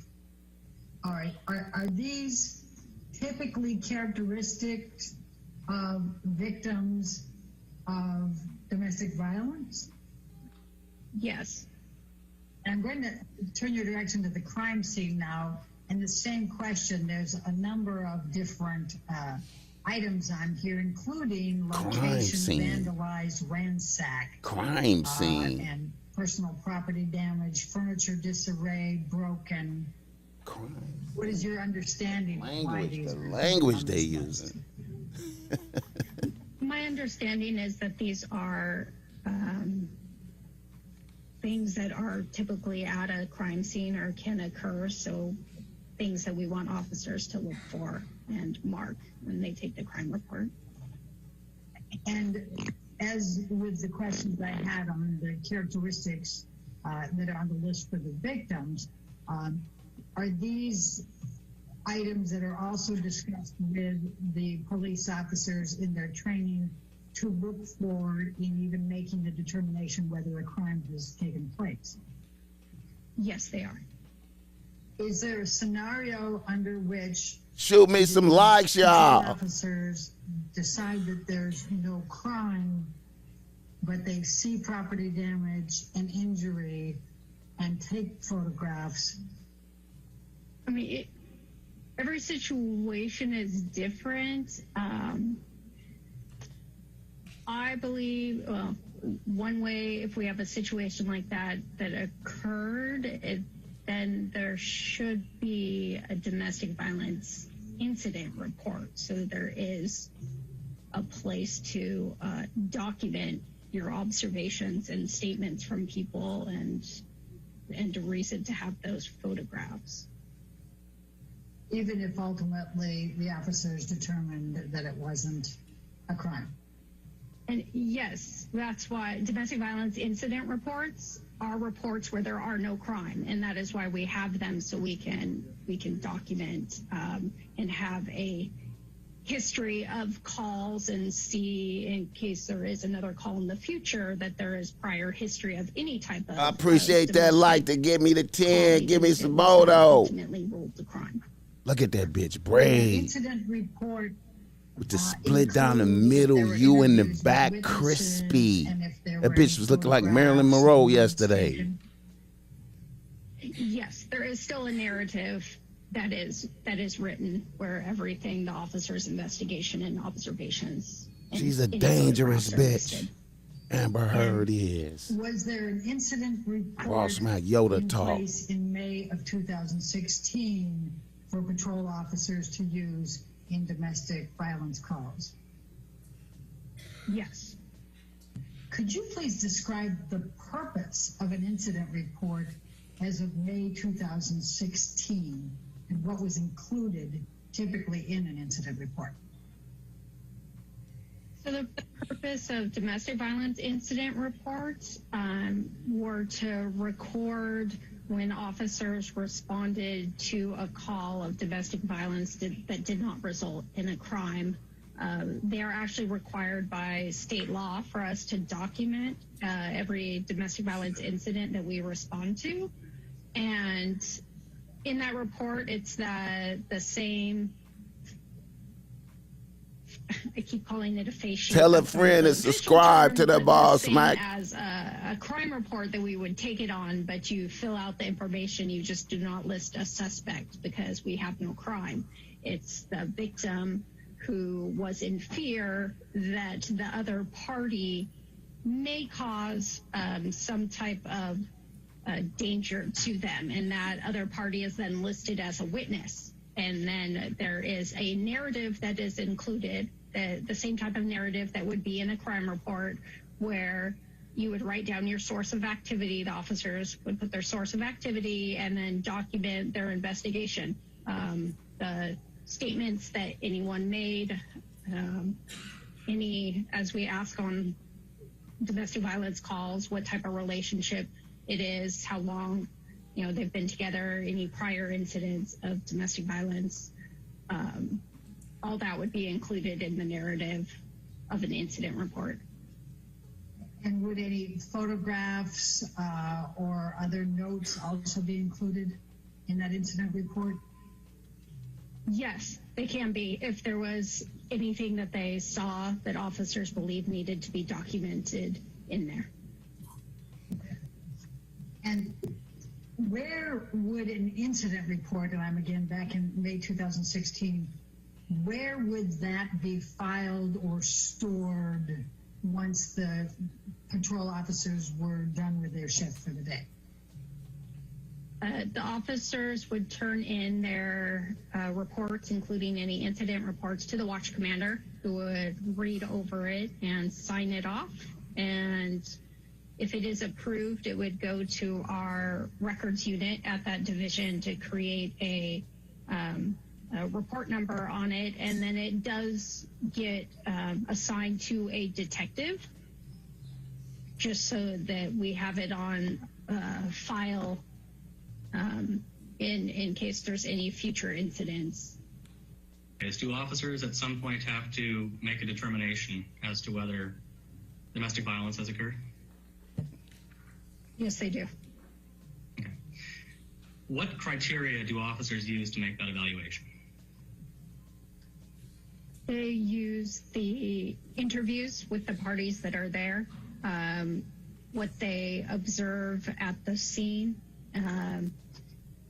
All right, are these typically characteristic of victims of domestic violence? Yes. And I'm going to turn your direction to the crime scene now. And the same question, there's a number of different items on here, including location, vandalized, ransacked. Crime scene. And personal property damage, furniture disarray, broken. Crime. What is your understanding of why these the language they using? understanding is that these are things that are typically at a crime scene or can occur, so things that we want officers to look for and mark when they take the crime report. And as with the questions I had on the characteristics that are on the list for the victims, are these items that are also discussed with the police officers in their training to look for in even making the determination whether a crime has taken place? Yes, they are. Is there a scenario under which Shoot me some likes, y'all. officers decide that there's no crime, but they see property damage and injury and take photographs? I mean, every situation is different. I believe one way, if we have a situation like that occurred, then there should be a domestic violence incident report. So there is a place to document your observations and statements from people and a reason to have those photographs. Even if ultimately the officers determined that it wasn't a crime? And yes, that's why domestic violence incident reports are reports where there are no crime, and that is why we have them, so we can document and have a history of calls and see, in case there is another call in the future, that there is prior history of any type of. I appreciate that like to give me the 10, give me some more though. Ultimately ruled the crime. Look at that bitch The braid incident report with the split down the middle, you in the back, crispy. That bitch was looking like Marilyn Monroe yesterday. Yes, there is still a narrative that is written where everything, the officer's investigation and observations. She's a dangerous bitch. Amber Heard is. Was there an incident report Bossmack Yoda in talk. place in May of 2016 for patrol officers to use in domestic violence calls? Yes. Could you please describe the purpose of an incident report as of May 2016 and what was included typically in an incident report? So the purpose of domestic violence incident reports were to record when officers responded to a call of domestic violence that did not result in a crime. They are actually required by state law for us to document every domestic violence incident that we respond to. And in that report, it's the same, I keep calling it a face sheet. Tell a friend to subscribe to the Bossmack. As a crime report that we would take it on, but you fill out the information, you just do not list a suspect because we have no crime. It's the victim who was in fear that the other party may cause some type of danger to them, and that other party is then listed as a witness. And then there is a narrative that is included, the same type of narrative that would be in a crime report, where you would write down your source of activity. The officers would put their source of activity and then document their investigation. The statements that anyone made, as we ask on domestic violence calls, what type of relationship it is, how long they've been together, any prior incidents of domestic violence, all that would be included in the narrative of an incident report. And would any photographs or other notes also be included in that incident report? Yes, they can be, if there was anything that they saw that officers believe needed to be documented in there. And where would an incident report, and I'm again back in May 2016, where would that be filed or stored once the patrol officers were done with their shift for the day? The officers would turn in their reports, including any incident reports, to the watch commander, who would read over it and sign it off. And if it is approved, it would go to our records unit at that division to create a report number on it. And then it does get assigned to a detective, just so that we have it on file in case there's any future incidents. Do officers at some point have to make a determination as to whether domestic violence has occurred? Yes, they do. Okay. What criteria do officers use to make that evaluation? They use the interviews with the parties that are there, what they observe at the scene,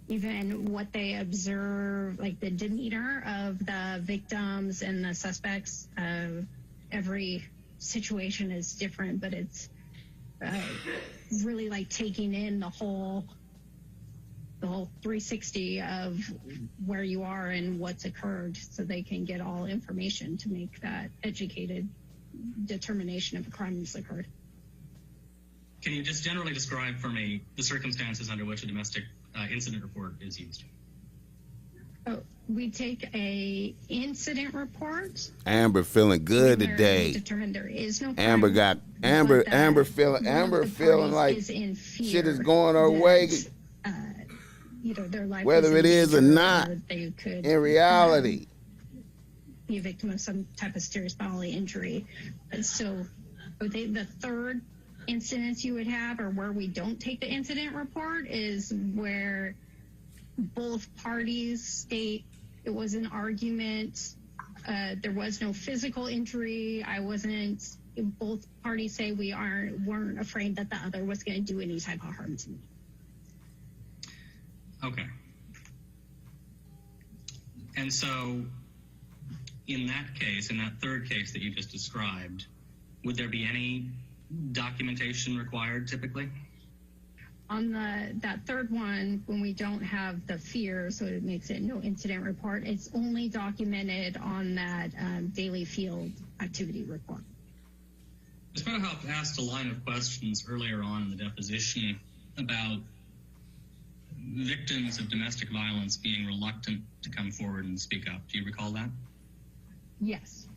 even what they observe, like the demeanor of the victims and the suspects. Every situation is different, but it's really like taking in the whole 360 of where you are and what's occurred, so they can get all information to make that educated determination if a crime has occurred. Can you just generally describe for me the circumstances under which a domestic incident report is used? Oh, we take a incident report. Amber feeling good where today. we determine there is no crime, Amber got but Amber that feeling one of the feeling parties like is in fear shit is going her that, way, either their life whether is in it is or danger, not. they could In reality, be a victim of some type of serious bodily injury. And so the third incidents you would have, or where we don't take the incident report, is where both parties state it was an argument, there was no physical injury, both parties say we weren't afraid that the other was going to do any type of harm to me. Okay. And so in that case, in that third case that you just described, would there be any documentation required typically? On that third one, when we don't have the fear, so it makes it no incident report, it's only documented on that daily field activity report. Ms. Meadowhoff asked a line of questions earlier on in the deposition about victims of domestic violence being reluctant to come forward and speak up. Do you recall that? Yes.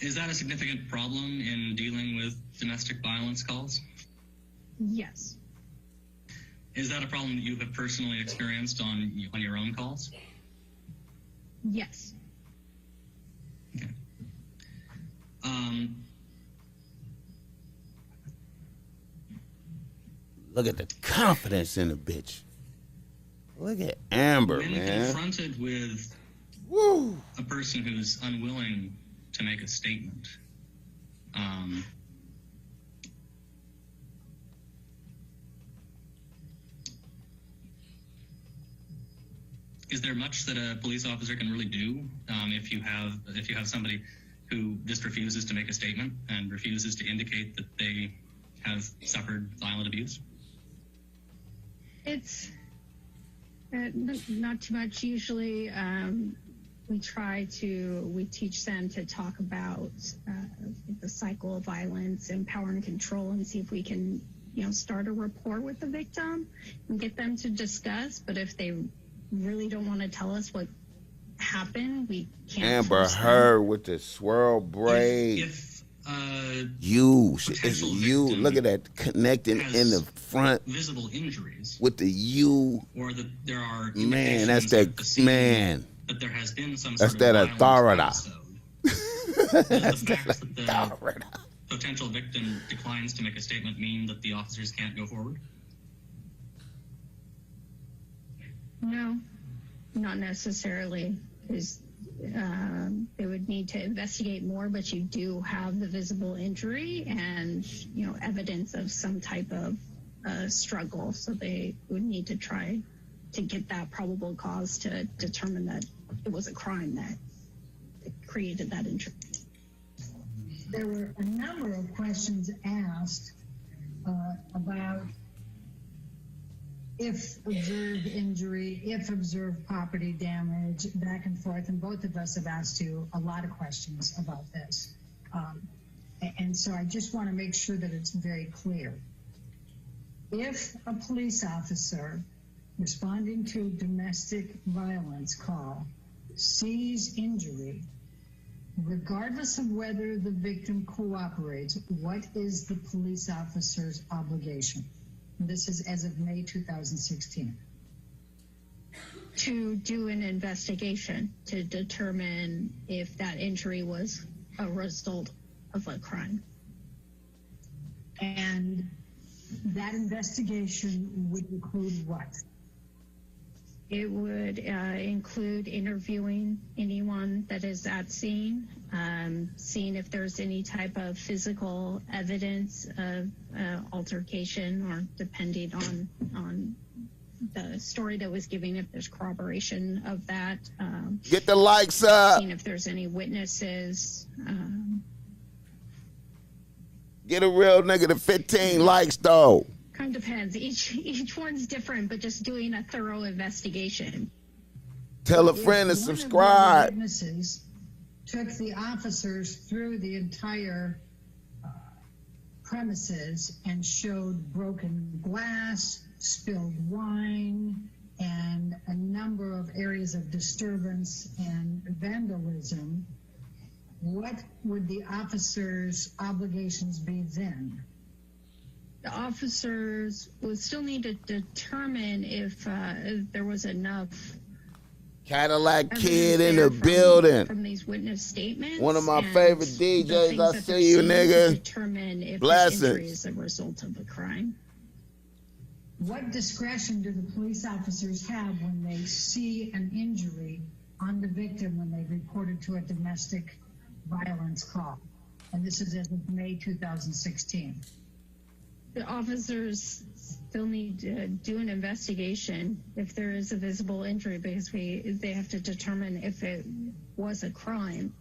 Is that a significant problem in dealing with domestic violence calls? Yes. Is that a problem that you have personally experienced on your own calls? Yes. Okay. look at the confidence in the bitch. Look at Amber, when man. confronted with a person who's unwilling to make a statement, is there much that a police officer can really do if you have somebody who just refuses to make a statement and refuses to indicate that they have suffered violent abuse? It's not too much. Usually we teach them to talk about the cycle of violence and power and control, and see if we can, start a rapport with the victim and get them to discuss. But if they really don't want to tell us what happened, we can't. Amber Heard with the swirl braid. It's you. Look at that connecting in the front. Visible injuries. With the U. Or that there are man. That's that man. That there has been some that's sort that of authority. That's the fact that the potential victim declines to make a statement mean that the officers can't go forward? No, not necessarily. Because they would need to investigate more, but you do have the visible injury and evidence of some type of struggle, so they would need to try to get that probable cause to determine that it was a crime that created that injury. There were a number of questions asked about if observed injury, if observed property damage, back and forth. And both of us have asked you a lot of questions about this. And so I just want to make sure that it's very clear. If a police officer responding to domestic violence call sees injury, regardless of whether the victim cooperates, what is the police officer's obligation? This is as of May 2016. To do an investigation to determine if that injury was a result of a crime. And that investigation would include what? It would include interviewing anyone that is at scene, seeing if there's any type of physical evidence of altercation, or depending on the story that was given, if there's corroboration of that. Get the likes up. Seeing if there's any witnesses. Get a real nigga to 15 likes though. Kind of depends. Each one's different, but just doing a thorough investigation. Tell a friend to subscribe. One of the witnesses took the officers through the entire premises and showed broken glass, spilled wine, and a number of areas of disturbance and vandalism. What would the officers' obligations be then? The officers would still need to determine if there was enough Cadillac evidence Kid in there the building. from these witness statements. One of my and favorite the DJs. things I that see they're you, seeing to nigga. determine if the Blessings. injury is a result of a crime. What discretion do the police officers have when they see an injury on the victim when they reported to a domestic violence call? And this is as of May 2016. The officers still need to do an investigation if there is a visible injury, because they have to determine if it was a crime.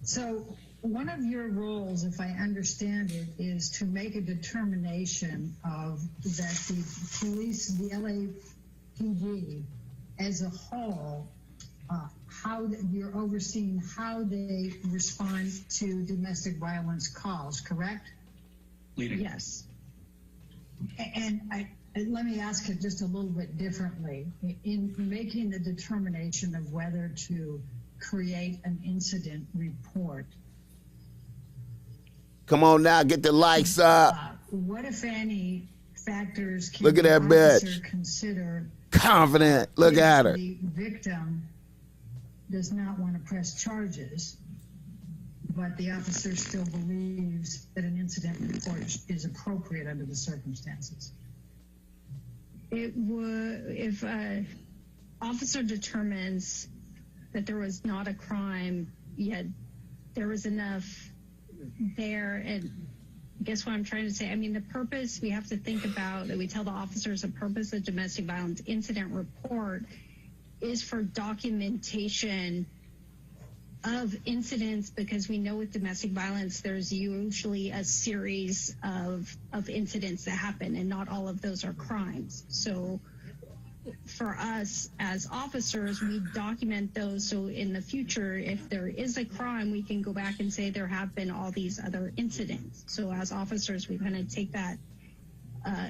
So one of your roles, if I understand it, is to make a determination of that the police, the LAPD as a whole, how you're overseeing how they respond to domestic violence calls, correct? Leading. Yes. And let me ask it just a little bit differently. In making the determination of whether to create an incident report, Come on now, get the likes up. what, if any, factors can Look at the that officer bitch. consider Confident. Look if at her. the victim does not want to press charges, but the officer still believes that an incident report is appropriate under the circumstances? It would, if an officer determines that there was not a crime, yet there was enough there, and guess what I'm trying to say? I mean, the purpose we have to think about, that we tell the officers the purpose of domestic violence incident report is for documentation of incidents, because we know with domestic violence there's usually a series of incidents that happen, and not all of those are crimes. So for us as officers, we document those, so in the future, if there is a crime, we can go back and say there have been all these other incidents. So as officers, we kind of take that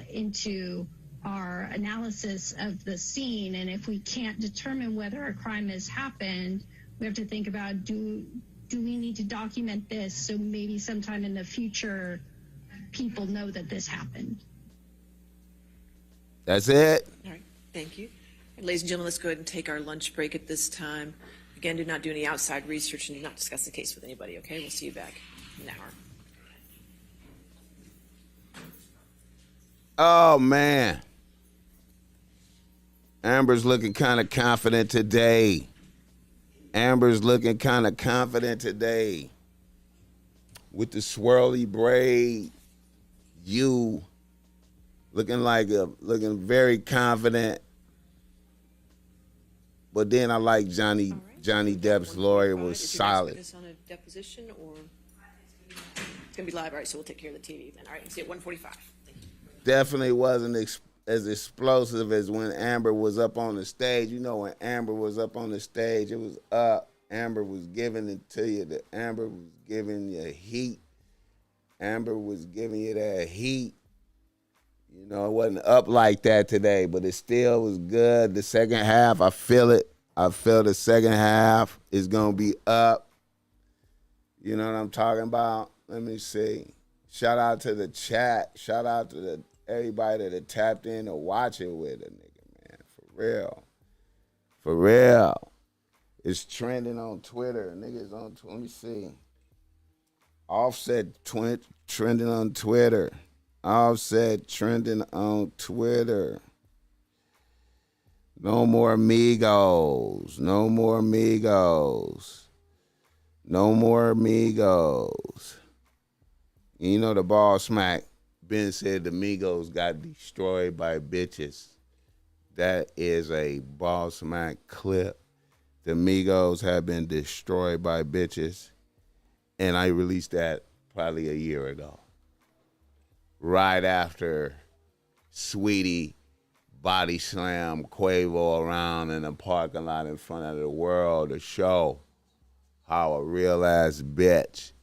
into our analysis of the scene, and if we can't determine whether a crime has happened, we have to think about, do we need to document this so maybe sometime in the future people know that this happened? That's it. All right, thank you. And ladies and gentlemen, let's go ahead and take our lunch break at this time. Again, do not do any outside research and do not discuss the case with anybody, okay? We'll see you back in an hour. Oh, man. Amber's looking kind of confident today. Amber's looking kind of confident today. With the swirly braid. You looking very confident. But then I like Johnny Depp's lawyer was solid. Is this on a deposition, or it's going to be live? All right, so we'll take care of the TV then. All right, see you at 1:45. Definitely wasn't as explosive as when Amber was up on the stage. You know, when Amber was up on the stage, it was up. Amber was giving it to you. Amber was giving you heat. Amber was giving you that heat. You know, it wasn't up like that today, but it still was good. The second half, I feel it. I feel the second half is going to be up. You know what I'm talking about? Let me see. Shout out to the chat. Shout out to everybody that tapped in to watch it with a nigga, man. For real. For real. It's trending on Twitter. Niggas on Twitter. Let me see. Offset trending on Twitter. Offset trending on Twitter. No more Migos. No more Migos. No more Migos. You know the Bossmack Ben said the Migos got destroyed by bitches. That is a Bossmack clip. The Migos have been destroyed by bitches. And I released that probably a year ago. Right after Sweetie body slam Quavo around in the parking lot in front of the world to show how a real ass bitch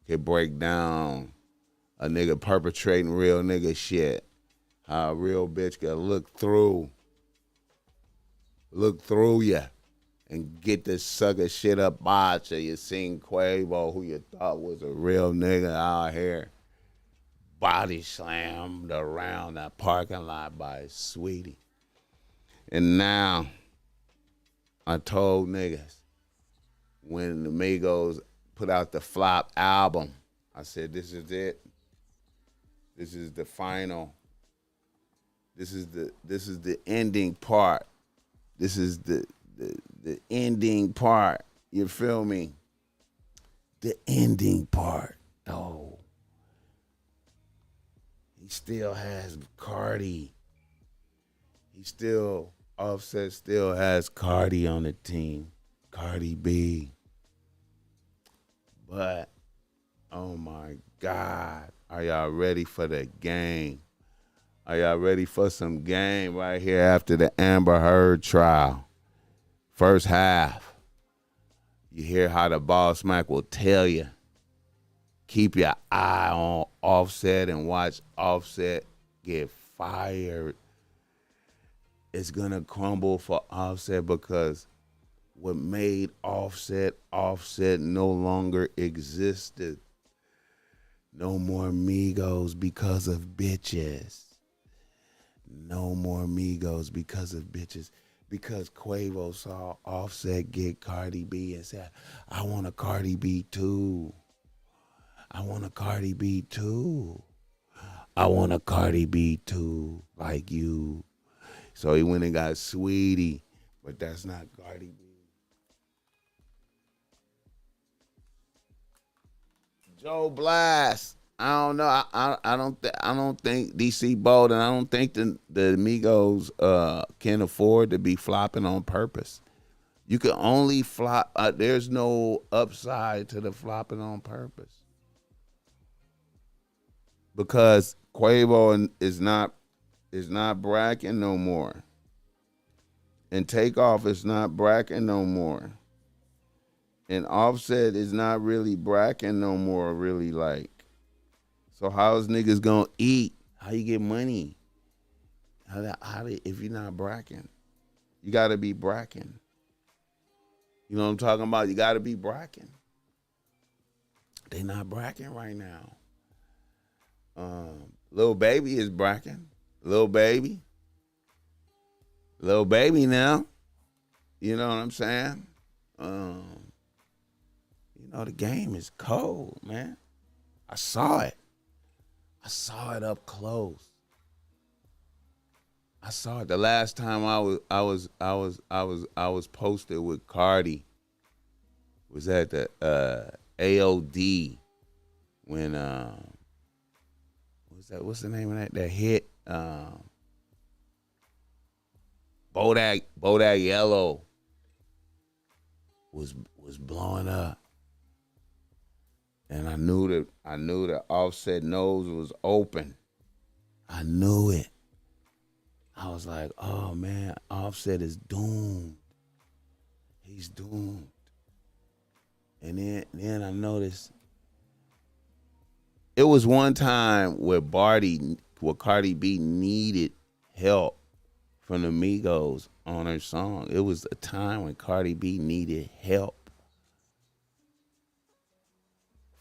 can break down a nigga perpetrating real nigga shit. How a real bitch can look through you and get this sucker shit up out you. You seen Quavo, who you thought was a real nigga out here, body slammed around that parking lot by Sweetie. And now, I told niggas, when the Migos put out the flop album, I said, this is it. This is the final. This is the ending part. This is the ending part. You feel me? The ending part. Oh. He still has Cardi. Offset still has Cardi on the team. Cardi B. But, oh my God. Are y'all ready for the game? Are y'all ready for some game right here after the Amber Heard trial? First half. You hear how the Bossmack will tell you. Keep your eye on Offset and watch Offset get fired. It's going to crumble for Offset because what made Offset no longer existed. No more Migos because of bitches. No more Migos because of bitches. Because Quavo saw Offset get Cardi B and said, I want a Cardi B too. I want a Cardi B too. I want a Cardi B too, like you. So he went and got Sweetie, but that's not Cardi B. Joe Blast. I don't know. I don't think DC Bold, and I don't think the Migos can afford to be flopping on purpose. You can only flop. There's no upside to the flopping on purpose because Quavo is not bracking no more, and Takeoff is not bracking no more. And Offset is not really bracking no more, really like. So how's niggas gonna eat? How you get money? If you're not bracking? You gotta be bracking. You know what I'm talking about? You gotta be bracking. They not bracking right now. Lil Baby is bracking. Lil Baby now. You know what I'm saying? You know, the game is cold, man. I saw it up close. I saw it the last time I was posted with Cardi. Was at the AOD when what's the name of that hit? Bodak Yellow was blowing up. And I knew that Offset nose was open. I knew it. I was like, oh man, Offset is doomed. He's doomed. And then I noticed it was one time where Cardi B needed help from the Migos on her song. It was a time when Cardi B needed help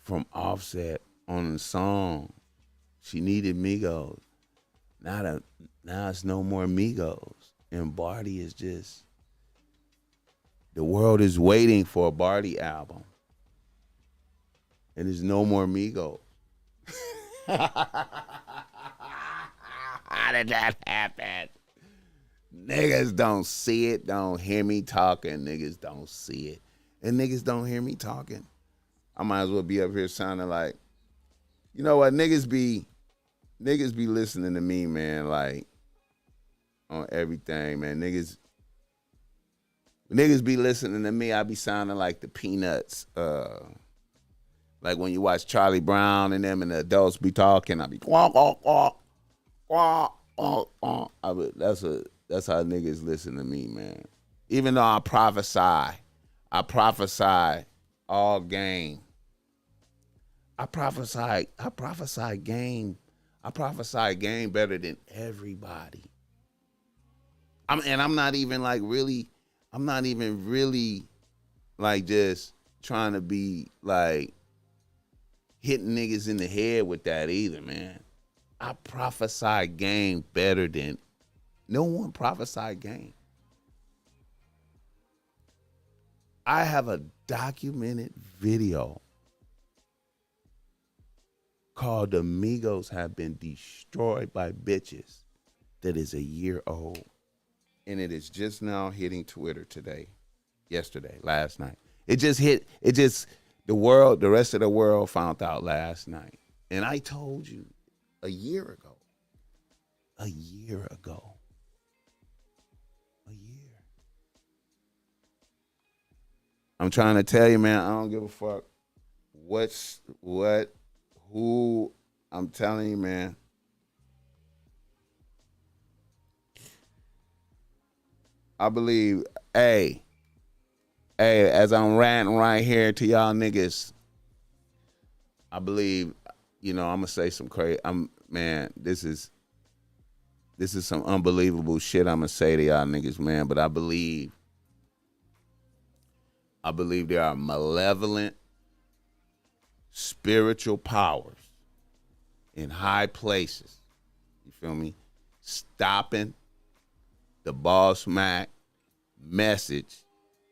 from Offset on the song. She needed Migos. Now it's no more Migos. And Barty is just, the world is waiting for a Barty album. And there's no more Migos. How did that happen? Niggas don't see it, don't hear me talking. Niggas don't see it. And niggas don't hear me talking. I might as well be up here sounding like, you know what, niggas be listening to me, man, like, on everything, man. Niggas be listening to me, I be sounding like the Peanuts. Like when you watch Charlie Brown and them and the adults be talking, I be quack, quack, quack, quack, quack, quack. That's how niggas listen to me, man. Even though I prophesy all game. I prophesy game. I prophesy game better than everybody. I'm not even really like just trying to be like hitting niggas in the head with that either, man. I prophesy game better than no one prophesy game. I have a documented video called "The Migos Have Been Destroyed by Bitches" that is a year old. And it is just now hitting Twitter last night. The rest of the world found out last night. And I told you a year ago. I'm trying to tell you, man, I don't give a fuck who. I'm telling you, man. I believe, as I'm ranting right here to y'all niggas, I believe, I'm gonna say some crazy. This is some unbelievable shit I'm gonna say to y'all niggas, man. But I believe there are malevolent spiritual powers in high places. You feel me? Stopping the Bossmack message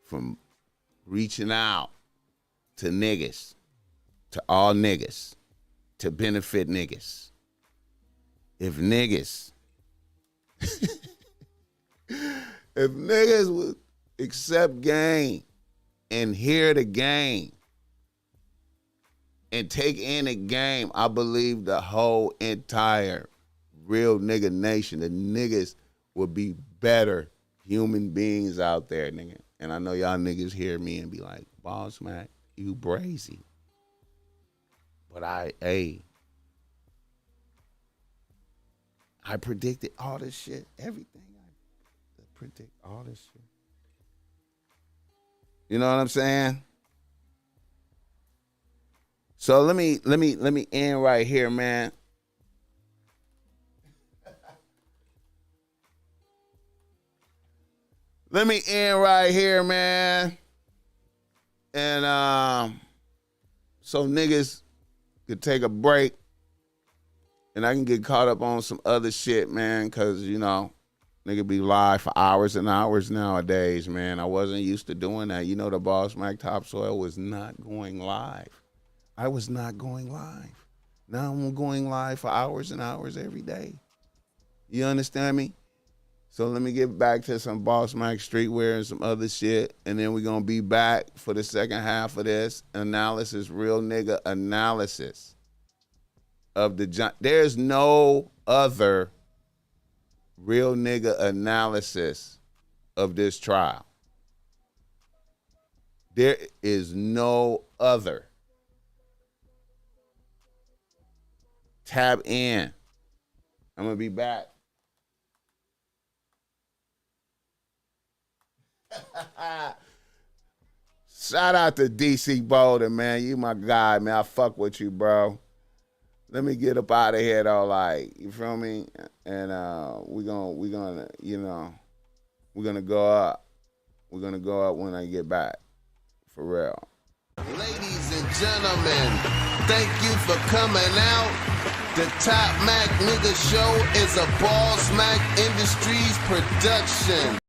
from reaching out to niggas, to all niggas, to benefit niggas. If niggas would accept game and hear the game and take in the game, I believe the whole entire real nigga nation, the niggas would be better human beings out there, nigga. And I know y'all niggas hear me and be like, Bossmack, you brazy. But I predicted all this shit. Everything. I predict all this shit. You know what I'm saying? So let me end right here, man. Let me end right here, man. And so niggas could take a break and I can get caught up on some other shit, man, because, nigga be live for hours and hours nowadays, man. I wasn't used to doing that. The Bossmack Topsoil was not going live. I was not going live. Now I'm going live for hours and hours every day. You understand me? So let me get back to some Bossmack streetwear and some other shit, and then we're going to be back for the second half of this analysis, real nigga analysis of the... There's no other real nigga analysis of this trial. There is no other. Tap in. I'm going to be back. Shout out to DC Boulder, man. You my guy, man. I fuck with you, bro. Let me get up out of here though, like, you feel me? And we're gonna, you know, we're gonna go up. We're gonna go up when I get back. For real. Ladies and gentlemen, thank you for coming out. The Top Mac Nigga Show is a Bossmack Industries production.